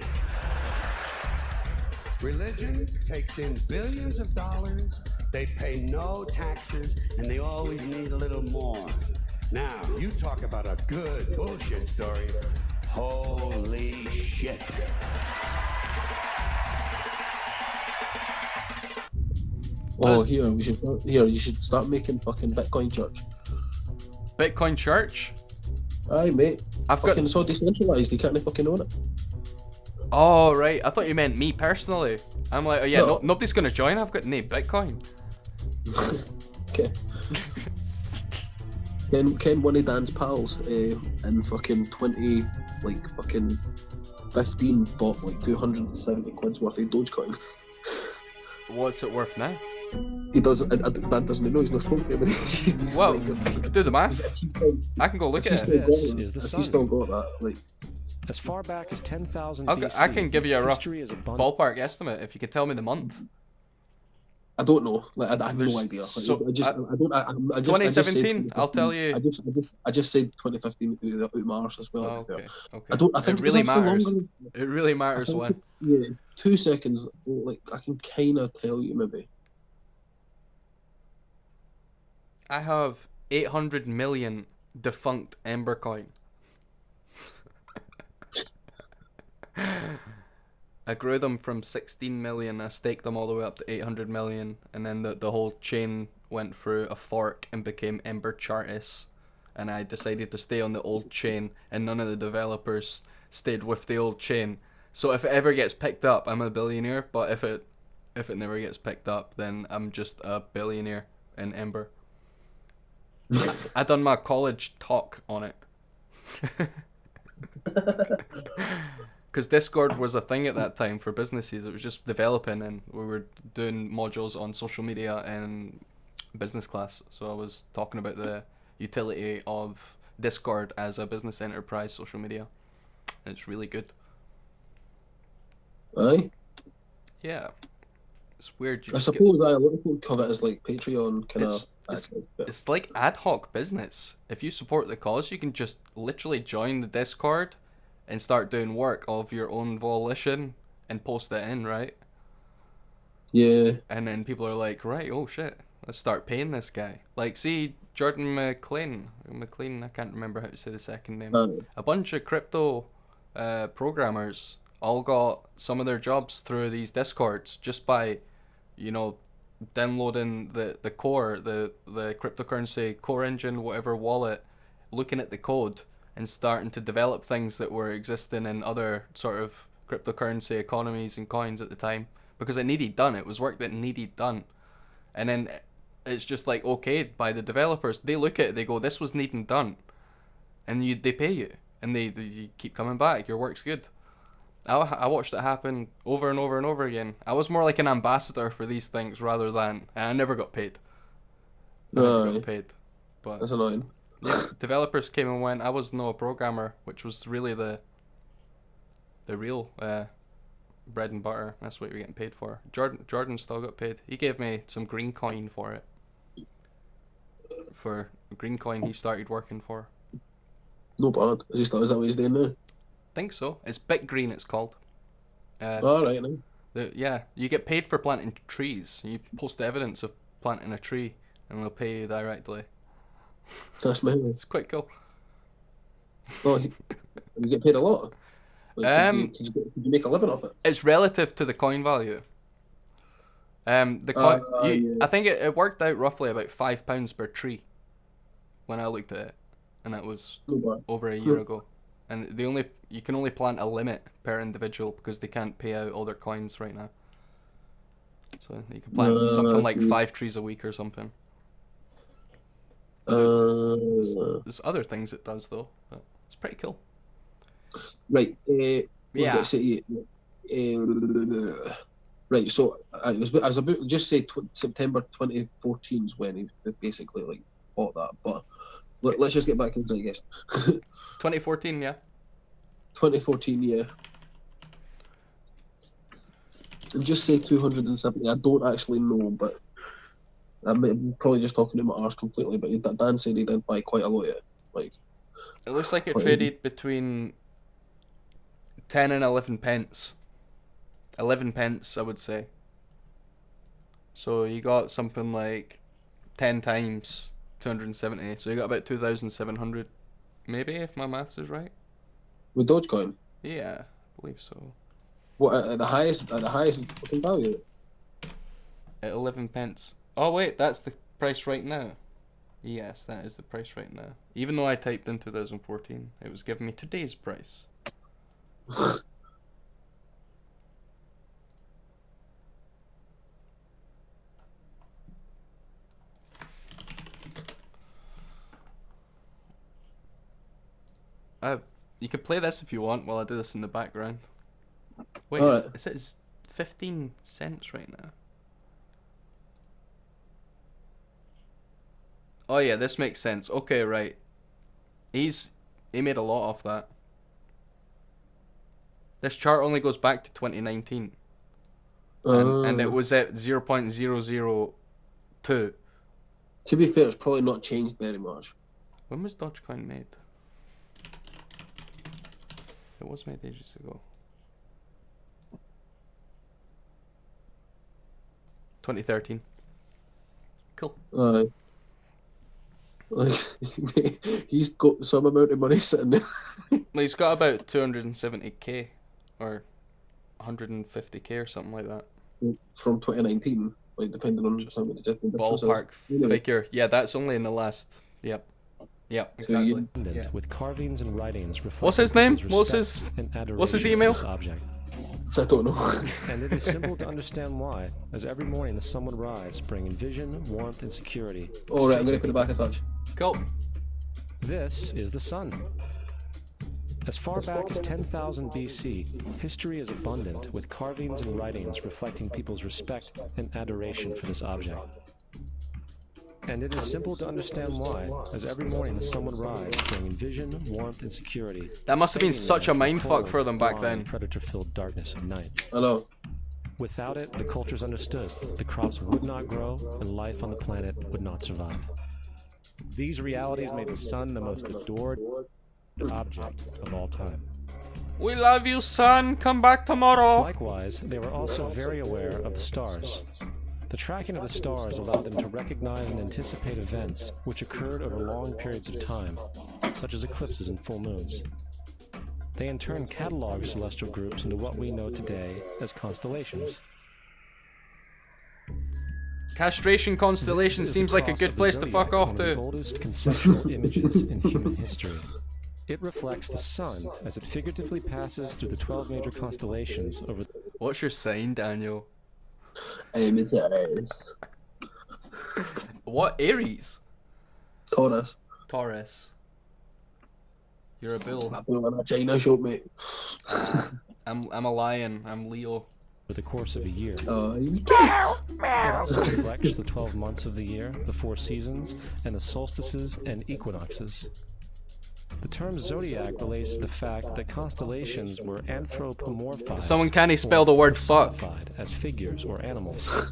Religion takes in billions of dollars. They pay no taxes, and they always need a little more. Now, you talk about a good bullshit story. Holy shit. Oh, here we should start. Here you should start making fucking Bitcoin church. Bitcoin church? Aye, mate. I've Fucking got. so decentralized. You can't fucking own it. Oh right, I thought you meant me personally. I'm like, oh yeah, No. nobody's gonna join. I've got no Bitcoin. Okay. Ken one of Dan's pals in fucking 20, like fucking 15 bought like 270 quid's worth of Dogecoin. What's it worth now? He does. Dan doesn't know. He's not supposed to. But he's Well, like, do the math. if he's still, I can go look if he's at still it. got This it, is the if sun. he's still got that, like, As far back as 10,000 I BC, can give you a rough history is abundant. ballpark estimate if you can tell me the month. I don't know. Like, I have There's no idea. Like, so- I just, I don't. I just, 2017, I'll tell you. I just said 2015 out of Mars as well. Oh, okay, okay. I don't. I think it really it's actually matters. longer. It really I matters think when. yeah, 2 seconds. Like I can kind of tell you maybe. I have 800 million defunct Ember coin. I grew them from 16 million, I staked them all the way up to 800 million, and then the whole chain went through a fork and became Ember Chartis, and I decided to stay on the old chain, and none of the developers stayed with the old chain. So if it ever gets picked up, I'm a billionaire, but if it never gets picked up, then I'm just a billionaire in Ember. I done my college talk on it. Because Discord was a thing at that time for businesses. It was just developing, and we were doing modules on social media in business class. So I was talking about the utility of Discord as a business enterprise social media. And it's really good. Aye. Yeah. It's weird. You I just get- suppose a lot of people cover it as like Patreon kind of. It's like ad hoc business. If you support the cause, you can just literally join the Discord and start doing work of your own volition and post it in, right? Yeah. And then people are like, right, oh shit, let's start paying this guy. Like, see, Jordan McLean, I can't remember how to say the second name. A bunch of crypto programmers all got some of their jobs through these Discords just by, you know, downloading the core, the cryptocurrency core engine, whatever wallet, looking at the code and starting to develop things that were existing in other sort of cryptocurrency economies and coins at the time, because it needed done. It was work that needed done. And then it's just like okayed by the developers. They look at it, they go, this was needing done. And they pay you. And they you keep coming back. Your work's good. I watched it happen over and over and over again. I was more like an ambassador for these things rather than... And I never got paid. But That's annoying. yeah, developers came and went. I was no programmer, which was really the real bread and butter. That's what you're getting paid for. Jordan still got paid. He gave me some green coin for it. For green coin he started working for. No bad. Is that what he's doing now? Think so. It's Bit Green, it's called. Alright, now. Yeah, you get paid for planting trees. You post evidence of planting a tree, and they'll pay you directly. That's me. It's quite cool. Oh, you get paid a lot. Like, could you make a living off it? It's relative to the coin value. The coin, yeah. I think it worked out roughly about £5 per tree when I looked at it, and that was No bad. over a year ago. And you can only plant a limit per individual because they can't pay out all their coins right now. So you can plant something like 5 trees a week or something. There's other things it does though, but it's pretty cool. Right. Yeah. Right. So I was about to just say September 2014 is when he basically like bought that, but Let's just get back into it, I guess. 2014, yeah. 2014, yeah. And just say 270. I don't actually know, but I'm probably just talking to my arse completely. But Dan said he did buy quite a lot of it. Like, It looks like it What traded between 10 and 11 pence. 11 pence, I would say. So you got something like 10 times 270. So you got about 2,700, maybe, if my maths is right. with Dogecoin, Yeah, I believe so. what at the highest fucking value? At 11 pence. Oh wait, that's the price right now. Yes, that is the price right now. Even though I typed in 2014, it was giving me today's price. You could play this if you want while I do this in the background. Wait, Alright. it says 15 cents right now. Oh yeah, this makes sense. Okay, right. He made a lot off that. This chart only goes back to 2019. And it was at 0.002. To be fair, it's probably not changed very much. When was Dogecoin made? It was made ages ago. 2013. Cool. Like, he's got some amount of money sitting there. Well, he's got about 270k or 150k or something like that. From 2019, like depending on Just how many different Ballpark Anyway. figure. Yeah, that's only in the last. Yep. Yep, exactly. Abundant Yeah. with carvings and writings reflecting What's his name? people's What's his respect and what's his adoration email? for this object. I don't know. And it is simple to understand why, as every morning the sun would rise, bringing vision, warmth, and security. All right, I'm gonna put it back a touch. Cool. This is the sun. As far back as 10,000 BC, history is abundant with carvings and writings reflecting people's respect and adoration for this object. And it is simple to understand why, as every morning the sun would rise, bringing vision, warmth, and security. That must have been saving such a them from mindfuck cold, for them back blind, then. predator-filled darkness of night. I know. Without it, the cultures understood the crops would not grow and life on the planet would not survive. These realities made the sun the most adored object of all time. We love you, son. Come back tomorrow. Likewise, they were also very aware of the stars. The tracking of the stars allowed them to recognize and anticipate events which occurred over long periods of time, such as eclipses and full moons. They in turn cataloged celestial groups into what we know today as constellations. Castration constellation This is seems the like a cross good of the place to zodiac, fuck off one of the to. oldest conceptual images in human history. It reflects the sun as it figuratively passes through the 12 major constellations over What's your sign, Daniel? It's Aries. What? Aries? Taurus. Taurus. You're a bull. I'm doing a China shop, mate. I'm a lion. I'm Leo. the course of a year. You It also reflects the 12 months of the year, the 4 seasons, and the solstices and equinoxes. The term zodiac relates to the fact that constellations were anthropomorphized. Someone can't spell the word fuck. personified as figures or animals.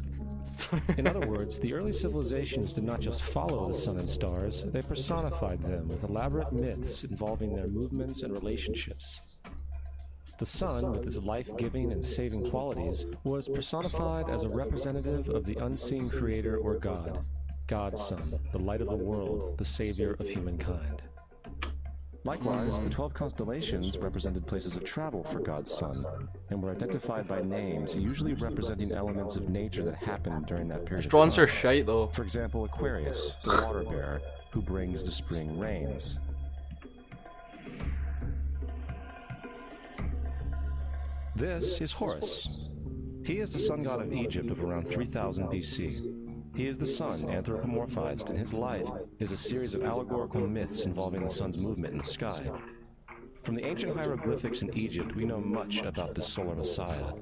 In other words, the early civilizations did not just follow the sun and stars, they personified them with elaborate myths involving their movements and relationships. The sun, with its life-giving and saving qualities, was personified as a representative of the unseen creator or God, God's Son, the light of the world, the savior of humankind. Likewise, the 12 constellations represented places of travel for God's Son, and were identified by names, usually representing elements of nature that happened during that period of Strons time. are shite though. For example, Aquarius, the water bearer, who brings the spring rains. This is Horus. He is the sun god of Egypt of around 3000 BC. He is the sun anthropomorphized, and his life is a series of allegorical myths involving the sun's movement in the sky. From the ancient hieroglyphics in Egypt, we know much about this solar messiah.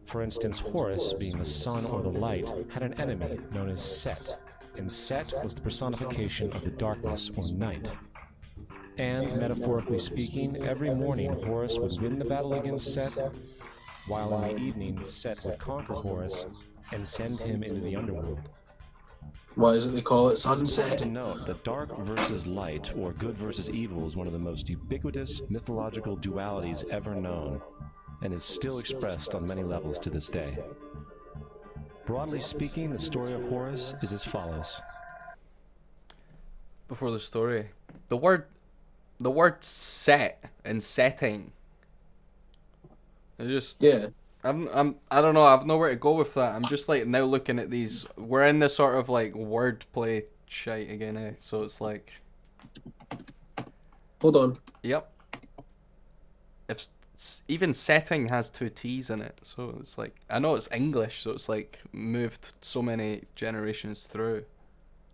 For instance, Horus, being the sun or the light, had an enemy known as Set, and Set was the personification of the darkness or night. And, metaphorically speaking, every morning Horus would win the battle against Set, while in the evening Set would conquer Horus and send him into the underworld. Why is it they call it It's important sunset? to note that dark versus light, or good versus evil, is one of the most ubiquitous mythological dualities ever known, and is still expressed on many levels to this day. Broadly speaking, the story of Horus is as follows. Before the story, the word set and setting. I just Yeah. I don't know. I've nowhere to go with that. I'm just like now looking at these. We're in this sort of like wordplay shite again, eh? So it's like, Hold on. yep. If even setting has 2 T's in it, so it's like I know it's English, so it's like moved so many generations through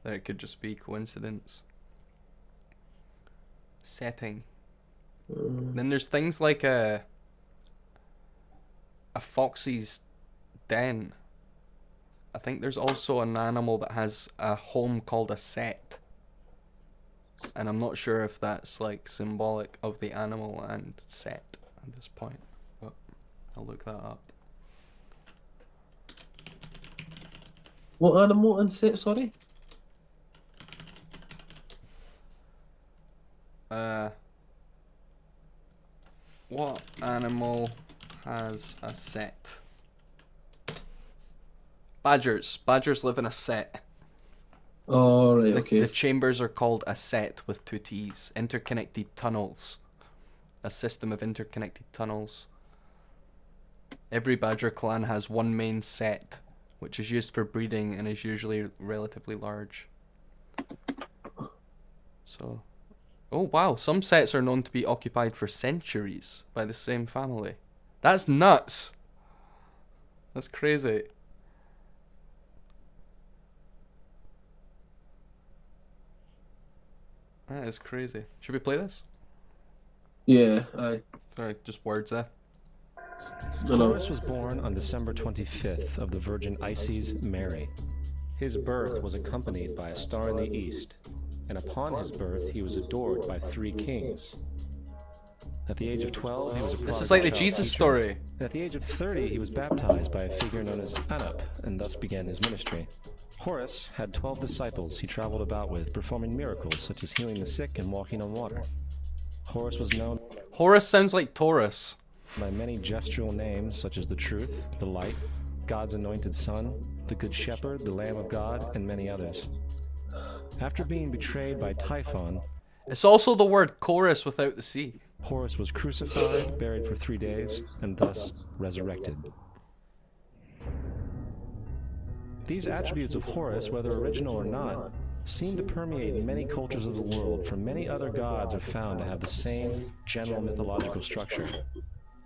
that it could just be coincidence. Setting. Then there's things like a foxy's den. I think there's also an animal that has a home called a set. And I'm not sure if that's like symbolic of the animal and set at this point. But I'll look that up. What animal and set, sorry? What animal has a set? Badgers. Badgers live in a set. Oh, right, okay. The chambers are called a set with 2 T's. Interconnected tunnels. A system of interconnected tunnels. Every badger clan has one main set, which is used for breeding and is usually relatively large. So, oh wow, some sets are known to be occupied for centuries by the same family. That's nuts. That's crazy. That is crazy. Should we play this? Yeah, aye. Sorry, just words there. No, no. Horus was born on December 25th of the Virgin Isis Mary. His birth was accompanied by a star in the east, and upon his birth he was adored by 3 kings. At the age of 12, he was a This is prodigal like the child Jesus teacher. story. And at the age of 30, he was baptized by a figure known as Anup, and thus began his ministry. Horus had 12 disciples he traveled about with, performing miracles such as healing the sick and walking on water. Horus was known Horus sounds like Taurus. by many gestural names such as the Truth, the Light, God's Anointed Son, the Good Shepherd, the Lamb of God, and many others. After being betrayed by Typhon, It's also the word chorus without the C. Horus was crucified, buried for 3 days, and thus resurrected. These attributes of Horus, whether original or not, seem to permeate many cultures of the world, for many other gods are found to have the same general mythological structure.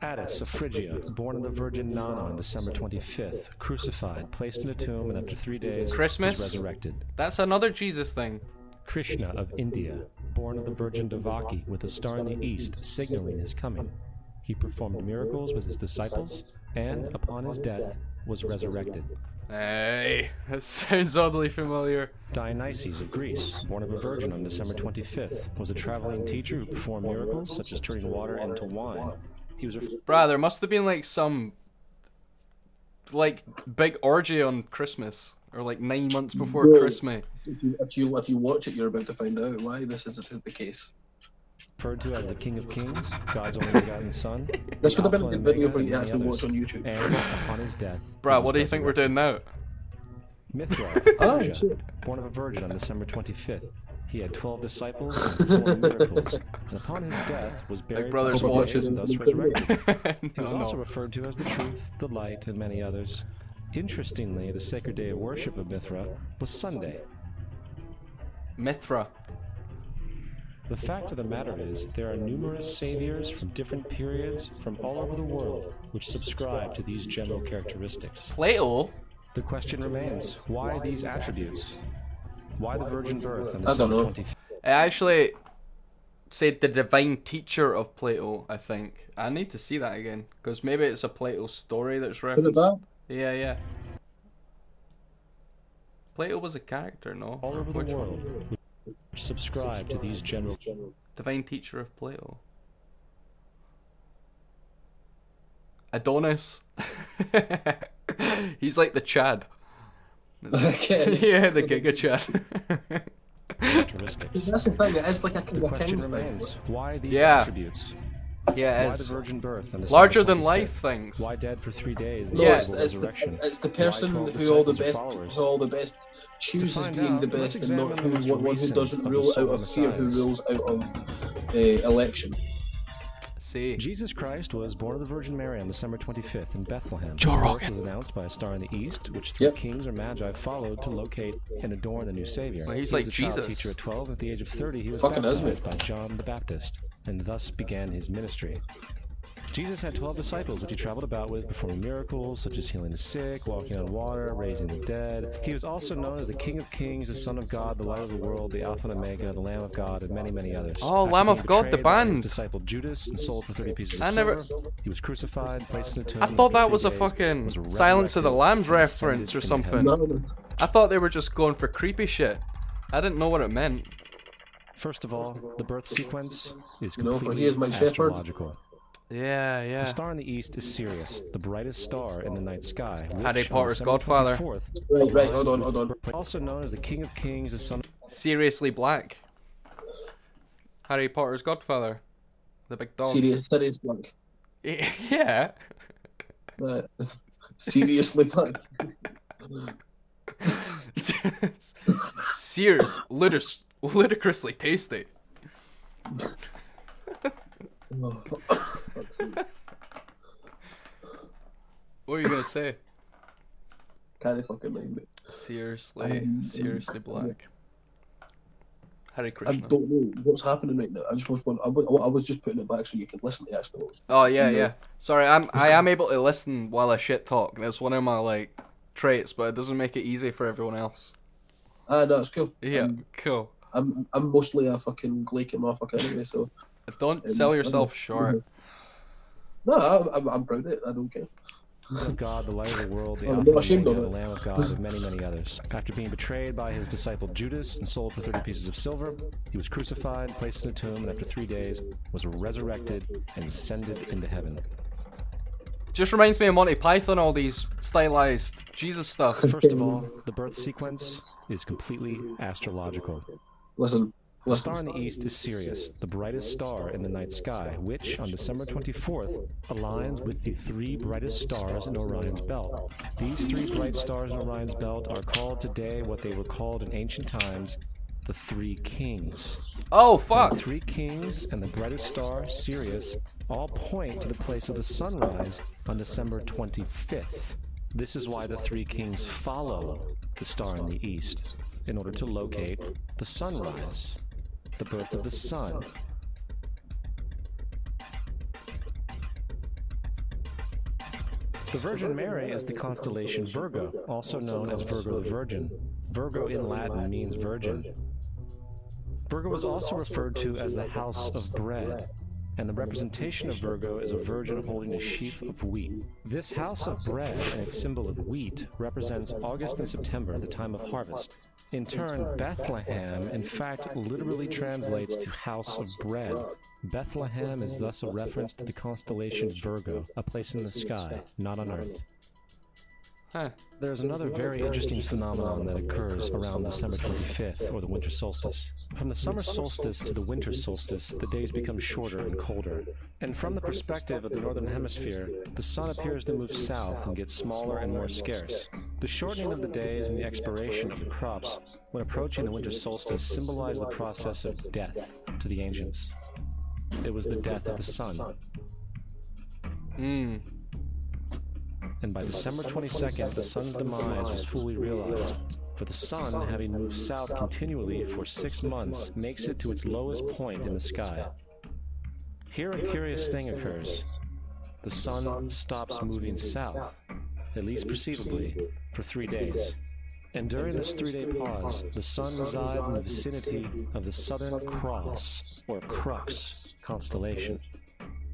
Attis of Phrygia, born of the Virgin Nana on December 25th, crucified, placed in a tomb, and after 3 days Christmas? was resurrected. That's another Jesus thing. Krishna of India, born of the Virgin Devaki, with a star in the east signaling his coming. He performed miracles with his disciples, and, upon his death, was resurrected. Hey, that sounds oddly familiar. Dionysus of Greece, born of a virgin on December 25th, was a traveling teacher who performed miracles such as turning water into wine. He was Bruh, there must have been like some like big orgy on Christmas, or like 9 months before No. Christmas. If you watch it, you're about to find out why this is the case. referred to as the King of Kings, God's only begotten Son. This the would have been a Alpha good video and for you to Omega, actually and watch on YouTube. many others. And upon his death, he Bruh, was what do you think we're doing now? Mithra, Ah, Persia, shit. born of a virgin on December 25th. He had 12 disciples and performed miracles, and upon his death was buried Brother's for 3 days watching. and thus resurrected. He was No, also no. referred to as the Truth, the Light, and many others. Interestingly, the sacred day of worship of Mithra was Sunday. Mithra. The fact of the matter is, there are numerous saviors from different periods from all over the world which subscribe to these general characteristics. Plato? The question remains, why these attributes? Why the virgin birth on I don't December know. 25th? It actually said the divine teacher of Plato, I think. I need to see that again, because maybe it's a Plato story that's Put it referenced. back. Yeah, yeah. Plato was a character, no? all over the Which one? world which subscribe to these general Divine teacher of Plato. Adonis. He's like the Chad. Okay. Yeah, the Giga Chad. characteristics. That's the thing. It is like a The King of question Kings thing. remains, why these Yeah. attributes? Yeah, Why it's the virgin birth and the larger December than 25th? life things. Why dead for 3 days? No, Yeah. it's the Why person 12 who all the disciples or best, followers? who all the best chooses find being the out, let's best, and not examine the most one who recent doesn't of the rule out solar of fear, who messiahs. rules out of election. See. Jesus Christ was born of the Virgin Mary on December 25th in Bethlehem. Joe His birth Rogan. was announced by a star in the east, which 3 Yep. kings or magi followed to locate and adorn the new Savior. Well, he's He was like a child Jesus. teacher at 12, and at the age of 30, he was Fucking is, baptized mate. by John the Baptist, and thus began his ministry. Jesus had 12 disciples, which he traveled about with, performing miracles such as healing the sick, walking on water, raising the dead. He was also known as the King of Kings, the Son of God, the Light of the World, the Alpha and Omega, the Lamb of God, and many, many others. Oh, After Lamb being of God, the betrayed by his band. disciple Judas and sold for 30 pieces of I never- silver, he was crucified, placed in a tomb. I thought and after that was 3 a days fucking was Silence of the resurrected Lambs and reference or ascended into something. heaven. No, I thought they were just going for creepy shit. I didn't know what it meant. First of all, the birth sequence is You know, for completely he is my shepherd. astrological. Yeah, The yeah. star in the east is Sirius, the brightest star in the night sky. which Harry on Potter's December godfather. 24th right, hold on. also known as the King of Kings, the Son of Seriously black. Harry Potter's godfather. The big dog. Serious blank. Yeah. Right. Seriously blank. Sears. Ludicrously tasty. Oh, fuck's sake. What are you gonna say? Can't fucking mind me. Seriously black. Hare I Krishna. don't know what's happening right now. I just was I was just putting it back so you could listen to the actual notes. Oh yeah. Sorry, I am able to listen while I shit talk. That's one of my like traits, but it doesn't make it easy for everyone else. No, it's cool. Yeah, cool. I'm mostly a fucking glaking motherfucker anyway, so Don't sell yourself short. no, I'm proud of it. I don't care. of God, the Light of the World, the I'm Alpha not ashamed and of Omega, it. the Lamb of God, and many, many others. After being betrayed by his disciple Judas and sold for 30 pieces of silver, he was crucified, placed in a tomb, and after 3 days was resurrected and ascended into heaven. Just reminds me of Monty Python, all these stylized Jesus stuff. First of all, the birth sequence is completely astrological. Listen. The star in the east is Sirius, the brightest star in the night sky, which, on December 24th, aligns with the 3 brightest stars in Orion's belt. These 3 bright stars in Orion's belt are called today what they were called in ancient times, the 3 kings. Oh The fuck! 3 kings and the brightest star, Sirius, all point to the place of the sunrise on December 25th. This is why the 3 kings follow the star in the east, in order to locate the sunrise, the birth of the sun. The Virgin Mary is the constellation Virgo, also known as Virgo the Virgin. Virgo in Latin means virgin. Virgo is also referred to as the house of bread, and the representation of Virgo is a virgin holding a sheaf of wheat. This house of bread and its symbol of wheat represents August and September, the time of harvest. In turn, Bethlehem, in fact, literally translates to house of bread. Bethlehem is thus a reference to the constellation Virgo, a place in the sky, not on Earth. Huh. There's another very interesting phenomenon that occurs around December 25th, or the winter solstice. From the summer solstice to the winter solstice, the days become shorter and colder. And from the perspective of the northern hemisphere, the sun appears to move south and get smaller and more scarce. The shortening of the days and the expiration of the crops when approaching the winter solstice symbolize the process of death to the ancients. It was the death of the sun. And by December 22nd, the sun's demise was fully realized, for the sun, having moved south continually for 6 months, makes it to its lowest point in the sky. Here a curious thing occurs. The sun stops moving south, at least perceivably, for 3 days. And during this 3-day pause, the sun resides in the vicinity of the Southern Cross, or Crux, constellation.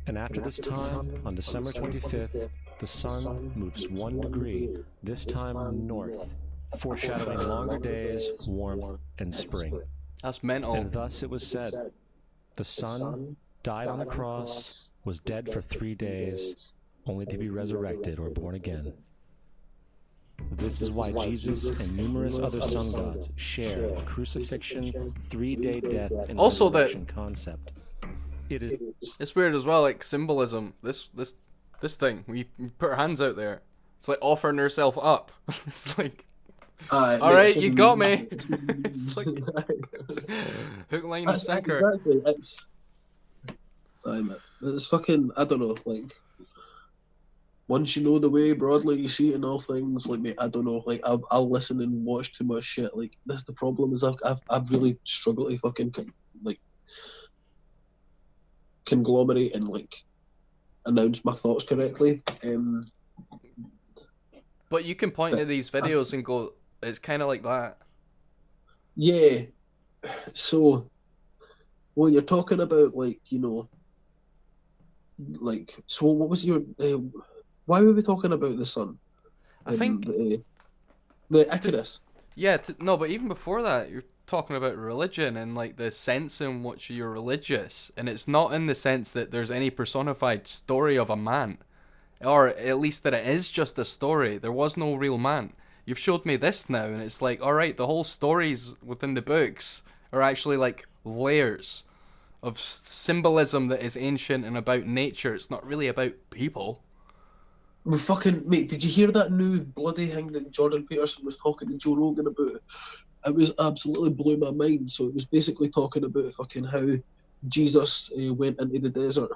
And after this time, on December 25th, the sun moves 1 degree, this time north, foreshadowing longer days, warmth, and spring. That's mental. And thus it was said, the Son died on the cross, was dead for 3 days, only to be resurrected or born again. This is why Jesus and numerous other sun gods share the crucifixion, 3-day death, and Also that- resurrection concept. It is It's weird as well, like symbolism. This thing. We put our hands out there. It's like offering herself up. It's like, all right, you got me. It's like hook, line, and sinker. Exactly. It's fucking. I don't know. Like, once you know the way broadly, you see it in all things. Like, mate, I don't know. Like, I'll listen and watch too much shit. Like, that's the problem. Is I've really struggled to fucking like conglomerate and like announce my thoughts correctly. But you can point to these videos and go, it's kind of like that. Yeah. So when you're talking about like, you know, like, so what was your? Why were we talking about the sun? I think the Icarus. Yeah, no, but even before that, you're talking about religion and like the sense in which you're religious, and it's not in the sense that there's any personified story of a man, or at least that it is just a story. There was no real man. You've showed me this now, and it's like, all right, the whole stories within the books are actually like layers of symbolism that is ancient and about nature. It's not really about people. We fucking mate, did you hear that new bloody thing that Jordan Peterson was talking to Joe Rogan about? It was absolutely blew my mind. So it was basically talking about fucking how Jesus went into the desert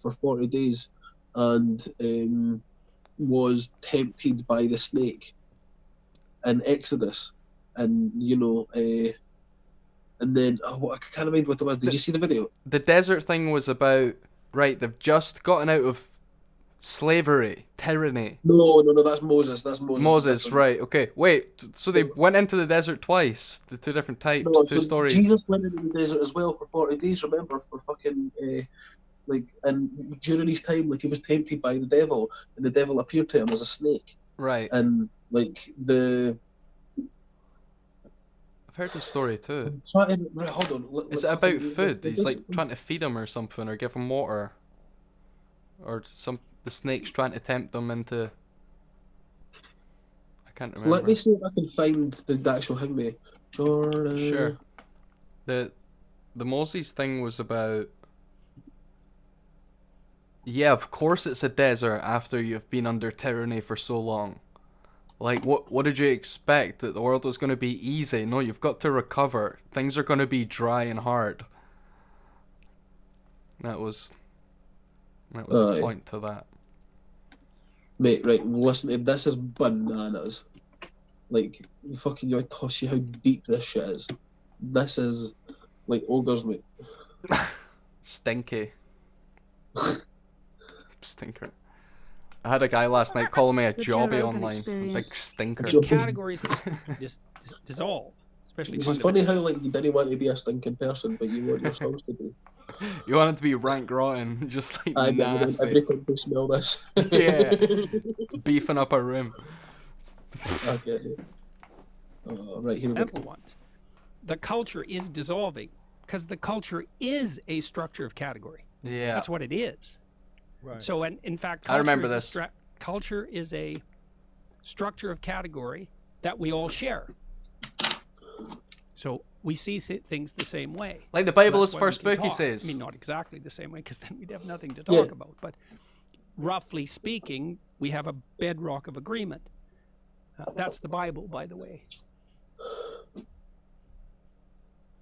for 40 days and was tempted by the snake in Exodus, and you know, and then I can't remember what it was. Did you see the video? The desert thing was about, right, they've just gotten out of slavery, tyranny. No, that's Moses. That's Moses. Moses, right, okay. Wait, so they went into the desert twice? The two different types, No, two so stories? Jesus went into the desert as well for 40 days, remember, for fucking, like, and during his time, like, he was tempted by the devil, and the devil appeared to him as a snake. Right. And, like, I've heard the story too. right, hold on. Is it about food? He's like trying to feed him or something, or give him water, or the snake's trying to tempt them into. I can't remember. Let me see if I can find the actual thing, mate. Jordan. Sure. The Moses thing was about. Yeah, of course it's a desert after you've been under tyranny for so long. Like, what did you expect? That the world was going to be easy? No, you've got to recover. Things are going to be dry and hard. That was the point to that. Mate, right, listen, if this is bananas. Like, fucking, you toss you how deep this shit is. This is, like, ogres, mate. Stinky. Stinker. I had a guy last night calling me a jobby online. Big stinker. Categories just dissolve, especially. It's funny how, like, you didn't want to be a stinking person, but you want your songs to be. You want it to be rank rotten, just like I nasty. everything to smell this. Yeah. Beefing up a room. Okay. Right, here we go. Ones. The culture is dissolving because the culture is a structure of category. Yeah. That's what it is. Right. So, in fact, I remember is this. Culture is a structure of category that we all share. So we see things the same way. Like the Bible That's is why first we can book, he talk. says. I mean, not exactly the same way, because then we'd have nothing to talk about. But roughly speaking, we have a bedrock of agreement. That's the Bible, by the way.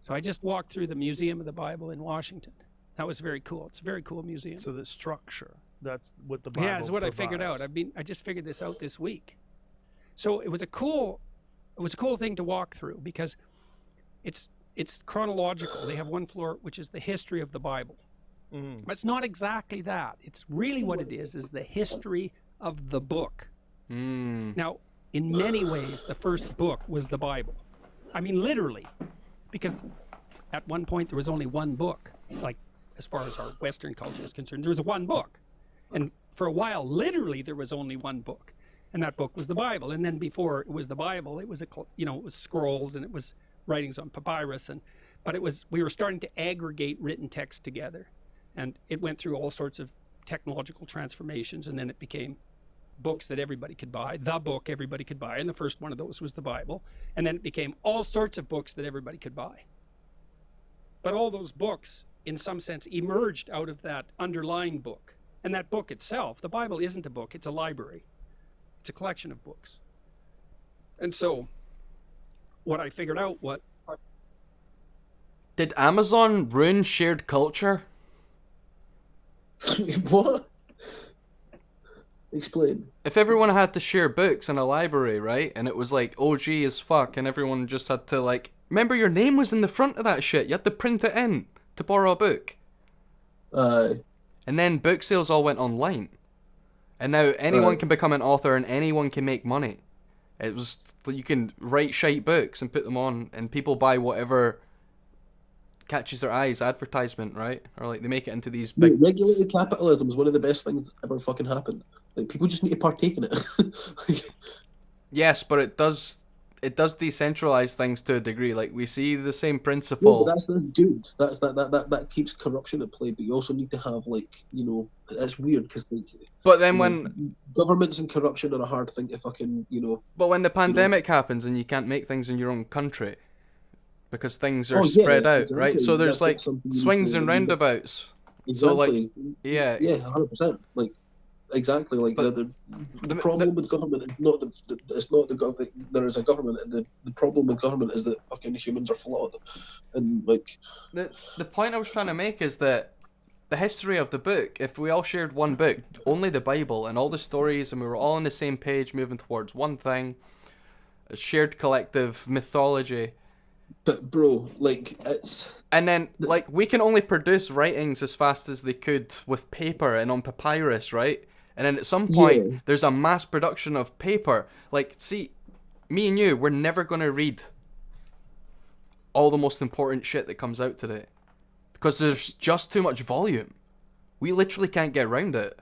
So I just walked through the Museum of the Bible in Washington. That was very cool. It's a very cool museum. So the structure, that's what the Bible Yeah, it's what provides. I figured out. I just figured this out this week. So it was a cool thing to walk through because it's chronological. They have one floor which is the history of the Bible. Mm. But it's not exactly that. It's really what it is the history of the book. Mm. Now, in many ways, the first book was the Bible. I mean, literally, because at one point there was only one book. Like, as far as our Western culture is concerned, there was one book. And for a while, literally, there was only one book. and that book was the Bible. And then before it was the Bible, it was it was scrolls, and it was writings on papyrus, but we were starting to aggregate written text together, and it went through all sorts of technological transformations, and then it became books that everybody could buy, the book everybody could buy, and the first one of those was the Bible, and then it became all sorts of books that everybody could buy. But all those books, in some sense, emerged out of that underlying book. And that book itself, the Bible isn't a book, it's a library. It's a collection of books. And so, what I figured out, Did Amazon ruin shared culture? What? Explain. If everyone had to share books in a library, right, and it was like OG as fuck, and everyone just had to like, remember your name was in the front of that shit, you had to print it in to borrow a book. And then book sales all went online. And now anyone can become an author and anyone can make money. It was, you can write shite books and put them on, and people buy whatever catches their eyes, advertisement, right? Or like they make it into these big... Regulated capitalism is one of the best things that's ever fucking happened. Like, people just need to partake in it. Yes, but it does decentralize things to a degree. Like, we see the same principle. No, but that's good. That keeps corruption at play. But you also need to have, like, it's weird because like, but then when governments and corruption are a hard thing to fucking But when the pandemic happens and you can't make things in your own country because things are spread out, exactly. right? So there's like swings and roundababats. Exactly. So like, yeah, 100%. Like, exactly. Like the problem with government is not it's not the government. There is a government, and the problem with government is that fucking humans are flawed, and like the point I was trying to make is that the history of the book, if we all shared one book, only the Bible and all the stories, and we were all on the same page moving towards one thing, a shared collective mythology. But bro, like it's... And then, like, we can only produce writings as fast as they could with paper and on papyrus, right? And then at some point, there's a mass production of paper. Like, see, me and you, we're never going to read all the most important shit that comes out today. Because there's just too much volume. We literally can't get around it.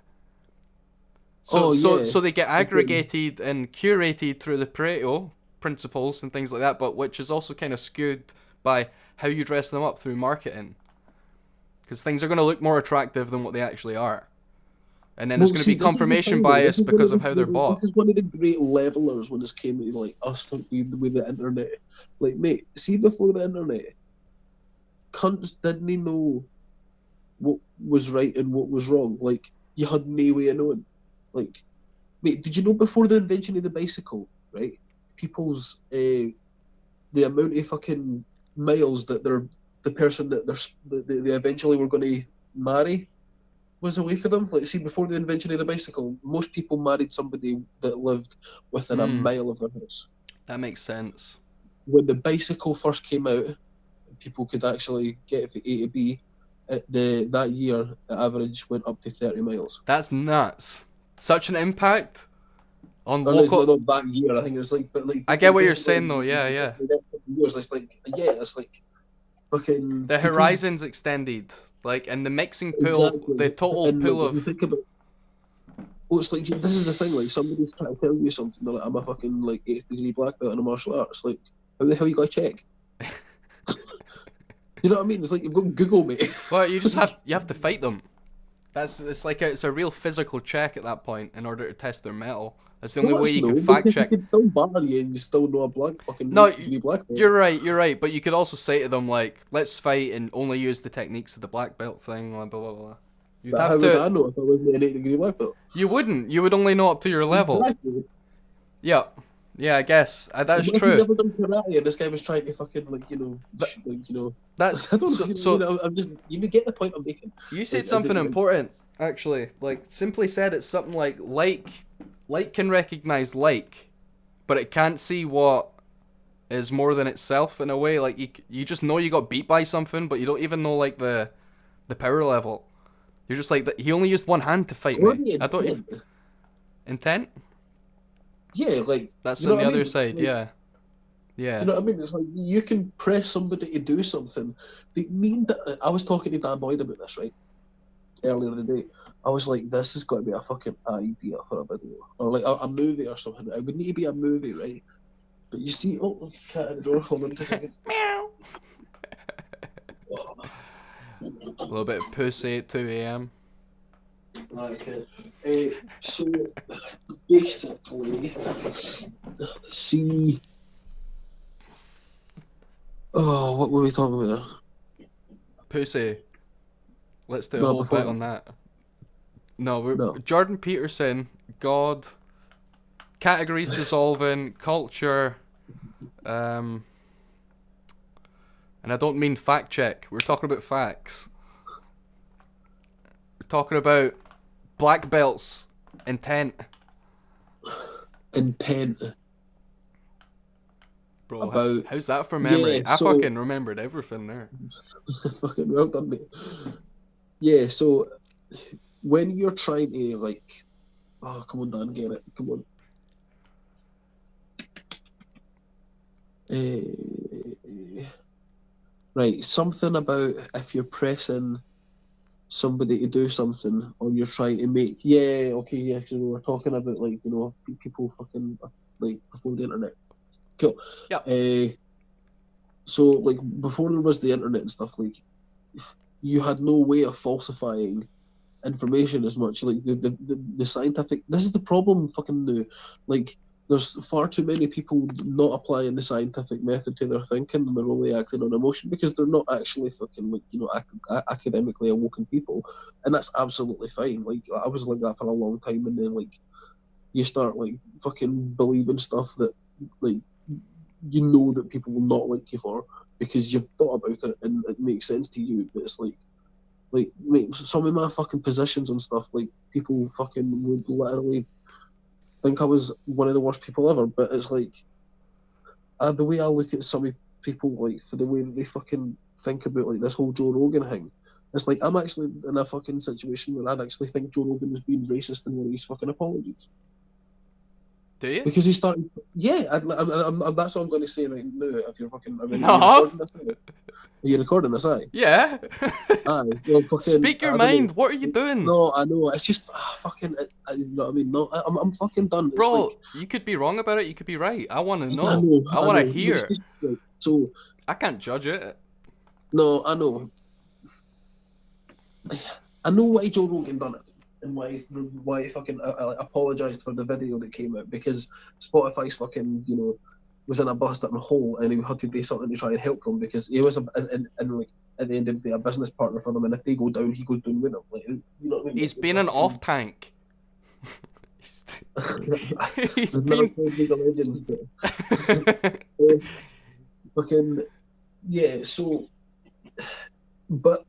So they get aggregated and curated through the Pareto principles and things like that, but which is also kind of skewed by how you dress them up through marketing. Because things are going to look more attractive than what they actually are. And then there's going to be confirmation bias because of how they're bought. This is one of the great levelers when this came to like us with the internet. Like, mate, see, before the internet, cunts didn't know what was right and what was wrong. Like, you had no way of knowing. Like, mate, did you know before the invention of the bicycle, right? People's the amount of fucking miles that the person that they eventually were going to marry was away for them. Like, see, before the invention of the bicycle, most people married somebody that lived within a mile of their house. That makes sense. When the bicycle first came out, people could actually get from A to B. That year, the average went up to 30 miles. That's nuts. Such an impact on or local. Not that year. I think it was like, but like. I get what you're saying, though. Yeah. Years, it's like, it's like, fucking. The horizons extended, like, and the mixing pool, exactly. the total and, pool like, of. You think about, it's like, this is the thing. Like, somebody's trying to tell you something. They're like, I'm a fucking like 8th degree black belt in a martial arts. Like, how the hell you got to check? You know what I mean? It's like you've got Google, mate. Well, you have to fight them. It's a real physical check at that point in order to test their metal. That's the only way you can fact check. You can still bar you and you still know a black fucking black belt. You're right. But you could also say to them like, let's fight and only use the techniques of the black belt thing. Blah blah blah. You'd have how would I know if I wasn't an 8th degree black belt? You wouldn't. You would only know up to your level. Exactly. Yeah, I guess that's true. I've never done karate, and this guy was trying to fucking That's I don't I'm just you get the point I'm making. You said something important, actually. Like, simply said, it's something like light can recognize like, but it can't see what is more than itself in a way. Like you just know you got beat by something, but you don't even know like the power level. You're just like he only used one hand to fight me. I don't even intent. Yeah, like that's on the other side. Like, yeah. You know what I mean? It's like you can press somebody to do something. I was talking to Dan Boyd about this, right? earlier in the day. I was like, this has got to be a fucking idea for a video, or like a movie or something. It would need to be a movie, right? But you see, oh, cat at the door. Hold on 2 seconds. Meow. A little bit of pussy at 2 a.m. Okay. So basically, see. Oh, what were we talking about there? Pussy. Let's do a No, whole before bit that. on that. No, we're No. Jordan Peterson, God, categories dissolving, culture, and I don't mean fact check. We're talking about facts. We're talking about black belts, intent. Intent. Bro, About- how's that for memory? Yeah, I so- fucking remembered everything there. Fucking well done, mate. Yeah, so when you're trying to like, oh come on, Dan, get it, come on. Right, something about if you're pressing somebody to do something, or you're trying to make, yeah, okay, yeah, because we were talking about like, you know, people fucking like before the internet. Cool. Yeah. So like before there was the internet and stuff, like you had no way of falsifying information as much. Like the scientific, this is the problem fucking now. Like there's far too many people not applying the scientific method to their thinking, and they're only acting on emotion because they're not actually fucking like, you know, academically awoken people, and that's absolutely fine. Like I was like that for a long time, and then like you start like fucking believing stuff that like you know that people will not like you for because you've thought about it and it makes sense to you, but it's like some of my fucking positions and stuff, like people fucking would literally think I was one of the worst people ever. But it's like the way I look at some people, like for the way that they fucking think about like this whole Joe Rogan thing, it's like I'm actually in a fucking situation where I'd actually think Joe Rogan was being racist in one of his fucking apologies. Do you? Because he started, yeah, that's what I'm going to say right now. If you're fucking, are you No. recording this? Are you recording this? Aye. Yeah. Aye. Well, fucking, Speak your I don't know. mind. What are you doing? No, I know. It's just fucking. You know what I mean? No, I'm fucking done. It's Bro, like, you could be wrong about it. You could be right. I want to know. I know. I want to know. hear. It's just, like, so I can't judge it. no, I know. I know why Joe Rogan done it and why he fucking apologized for the video that came out, because Spotify's fucking, you know, was in a busted hole and he had to do something to try and help them, because he was and like at the end of the day a business partner for them, and if they go down, he goes down with them. Like, you know what I mean? He's been an off tank. He's We've never been. played League of Legends, but fucking yeah. So, but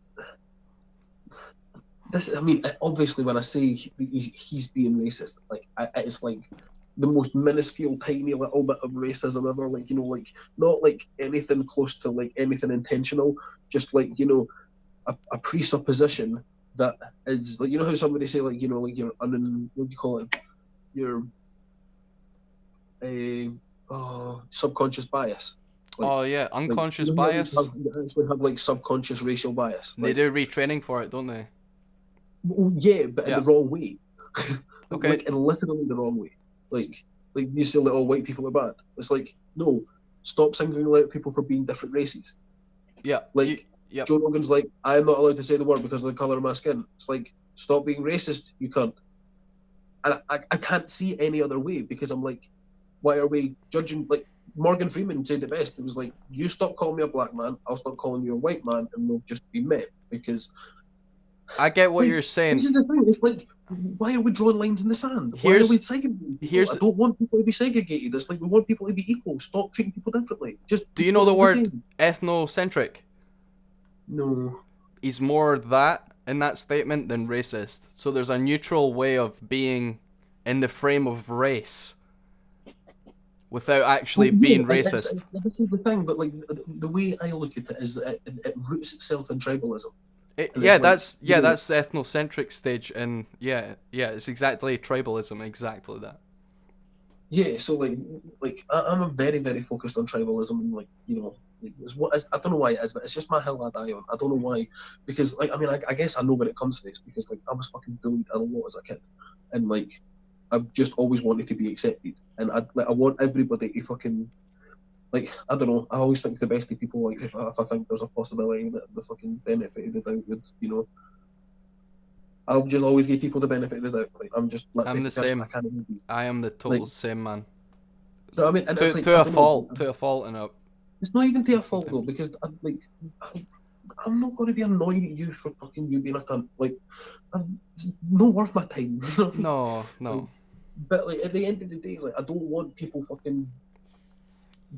this, I mean, obviously, when I say he's being racist, like it's like the most minuscule, tiny little bit of racism ever. Like, you know, like not like anything close to like anything intentional, just like, you know, a presupposition that is like, you know how somebody say like, you know, like you're what do you call it? Your subconscious bias. Like, Oh yeah, unconscious like, bias. You actually have like subconscious racial bias. They Like, do retraining for it, don't they? well, yeah, but in Yeah. the wrong way. Okay. Like in literally the wrong way. Like you say, like, all white people are bad. It's like, no, stop singling out people for being different races. Yeah. Like Yep. Joe Rogan's like, I'm not allowed to say the word because of the colour of my skin. It's like, stop being racist, you cunt. And I can't see any other way, because I'm like, why are we judging? Like Morgan Freeman said it best. It was like, you stop calling me a black man, I'll stop calling you a white man, and we'll just be men. Because I get what like, you're saying. this is the thing. It's like, why are we drawing lines in the sand? Why are we segregating people? I don't want people to be segregated. It's like, we want people to be equal. Stop treating people differently. Just Do you know the word same. ethnocentric? No. He's more that in that statement than racist. So there's a neutral way of being in the frame of race without actually being racist. This is the thing, but like the way I look at it is that it roots itself in tribalism. Yeah, that's the ethnocentric stage, and yeah, it's exactly tribalism, exactly that. Yeah, so like I'm very, very focused on tribalism, and like, you know, Like, I don't know why it is, but it's just my hill I die on. I don't know why, because like I guess I know where it comes from. It's because like I was fucking bullied a lot as a kid, and like I've just always wanted to be accepted, and I want everybody to fucking like I don't know. I always think the best of people. Like if I think there's a possibility that the fucking benefit of the doubt would, I'll just always give people the benefit of the doubt. Like I'm just like I'm the same. I can't even be. I am the total Like, same, man. You know what I mean? And it's like, To I a don't know, fault, and it's not even to a fault though, because I'm not going to be annoyed at you for fucking you being a cunt. Like, it's not worth my time. no. Like, but like at the end of the day, like I don't want people fucking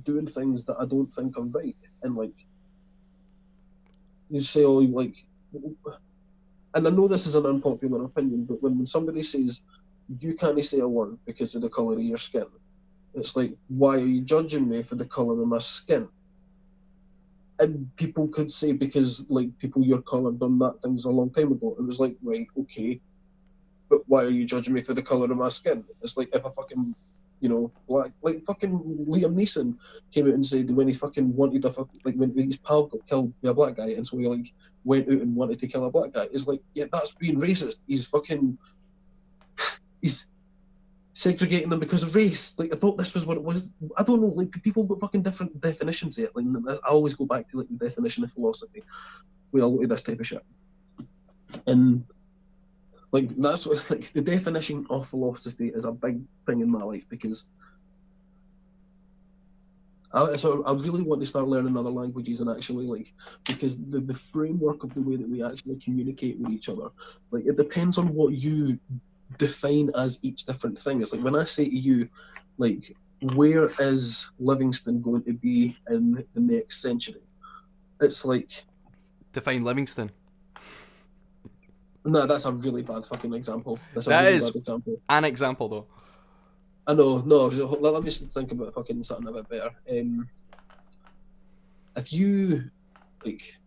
doing things that I don't think are right, and like you say, oh, like, and I know this is an unpopular opinion, but when somebody says you can't say a word because of the colour of your skin, it's like, why are you judging me for the colour of my skin? And people could say, because like people your colour done that things a long time ago. It was like, right, okay, but why are you judging me for the colour of my skin? It's like if a fucking, black, like fucking Liam Neeson came out and said when he fucking wanted like when his pal got killed by a black guy, and so he like went out and wanted to kill a black guy. It's like, yeah, that's being racist. He's segregating them because of race. Like I thought this was what it was. I don't know. Like people got fucking different definitions of it. Like I always go back to like the definition of philosophy. We all look at this type of shit, and like that's what like the definition of philosophy is a big thing in my life because I really want to start learning other languages and actually like because the framework of the way that we actually communicate with each other, like it depends on what you define as each different thing. It's like when I say to you, like, where is Livingston going to be in the next century? It's like define Livingston. No, that's a really bad fucking example. That's a That really is bad example. An example though. I know, no. Let me just think about fucking something a bit better. If you like,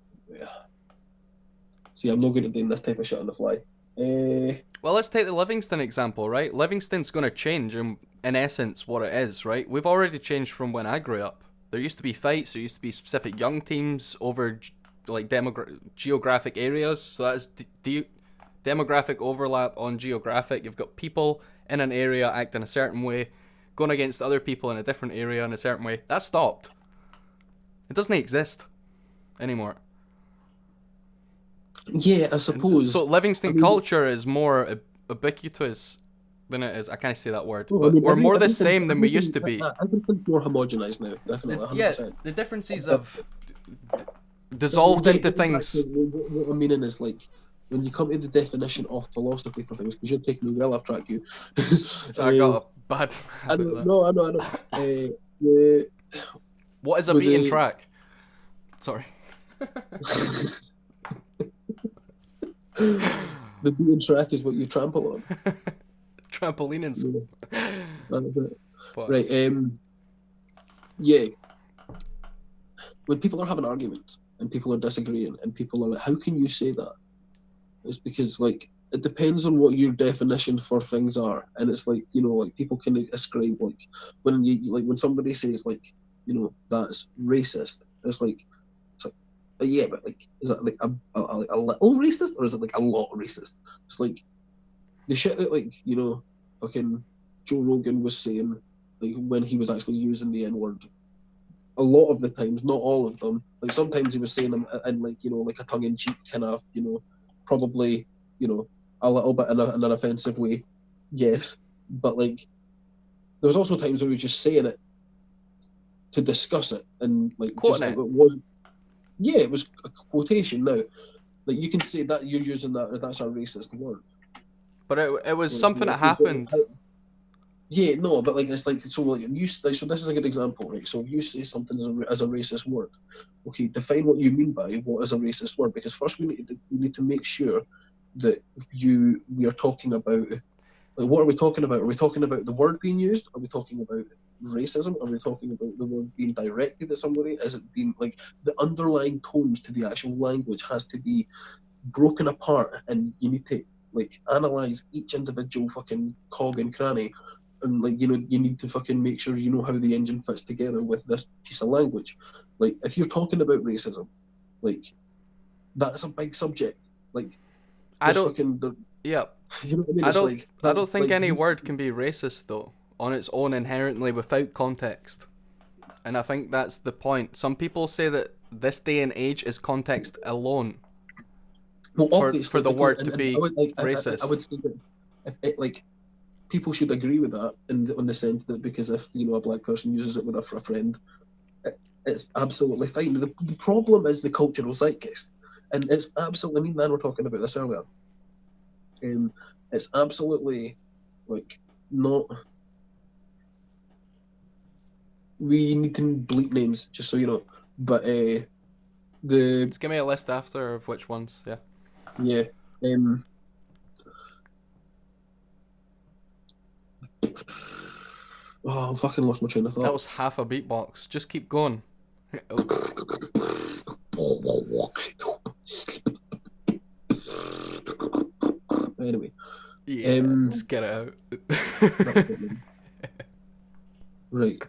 see, I'm not good at doing this type of shit on the fly. Well, let's take the Livingston example, right? Livingston's going to change in essence what it is, right? We've already changed from when I grew up. There used to be fights, there used to be specific young teams over like geographic areas. So that's demographic overlap on geographic. You've got people in an area acting a certain way, going against other people in a different area in a certain way. That stopped. It doesn't exist anymore. Yeah, I suppose. So Livingston culture is more ubiquitous than it is. I can't say that word, but we're more the same than we used to be. Everything's more homogenized now, definitely. 100%. Yeah, the differences have dissolved into things. What I'm meaning is like when you come to the definition of philosophy for things, because you're taking me well off track, you. I got a bad. I know. What is a beaten track? Sorry. The beaten track is what you trample on. Trampolining. Yeah. That's it. Fuck. Right. Yeah. When people are having arguments and people are disagreeing and people are like, "How can you say that?" It's because like it depends on what your definition for things are, and it's like like people can ascribe like when somebody says like that's racist. It's like yeah, but like, is that like a little racist or is it like a lot racist? It's like the shit that like fucking Joe Rogan was saying like when he was actually using the N-word. A lot of the times, not all of them. Like sometimes he was saying them in like like a tongue-in-cheek kind of probably a little bit in an offensive way. Yes, but like there was also times where he was just saying it to discuss it and like just, it was. Yeah, it was a quotation. Now, like you can say that you're using that, or that's a racist word. But it was something that happened. Yeah, no, but like it's like so like so this is a good example, right? So if you say something as a racist word, okay, define what you mean by what is a racist word, because first we need to make sure that we are talking about like what are we talking about? Are we talking about the word being used? Are we talking about racism? Are we talking about the word being directed at somebody? Is it being like the underlying tones to the actual language has to be broken apart, and you need to like analyze each individual fucking cog and cranny and like you need to fucking make sure you know how the engine fits together with this piece of language. Like if you're talking about racism, like that's a big subject. Like I don't. Yeah. you know what I mean? I It's don't. like I don't that's think like any word can be racist though, on its own inherently without context. And I think that's the point. Some people say that this day and age is context alone well, for obviously, the because, word to and be I would like racist. I would say that if it, like people should agree with that in the sense that because if a black person uses it with a friend, it's absolutely fine. The problem is the cultural zeitgeist, and it's absolutely. Me and Man were talking about this earlier. It's absolutely like not. We need to bleep names just so you know, but Just give me a list after of which ones. Yeah. yeah. Oh, I fucking lost my train of thought. That was half a beatbox. Just keep going. Anyway. Yeah, just get it out. Right.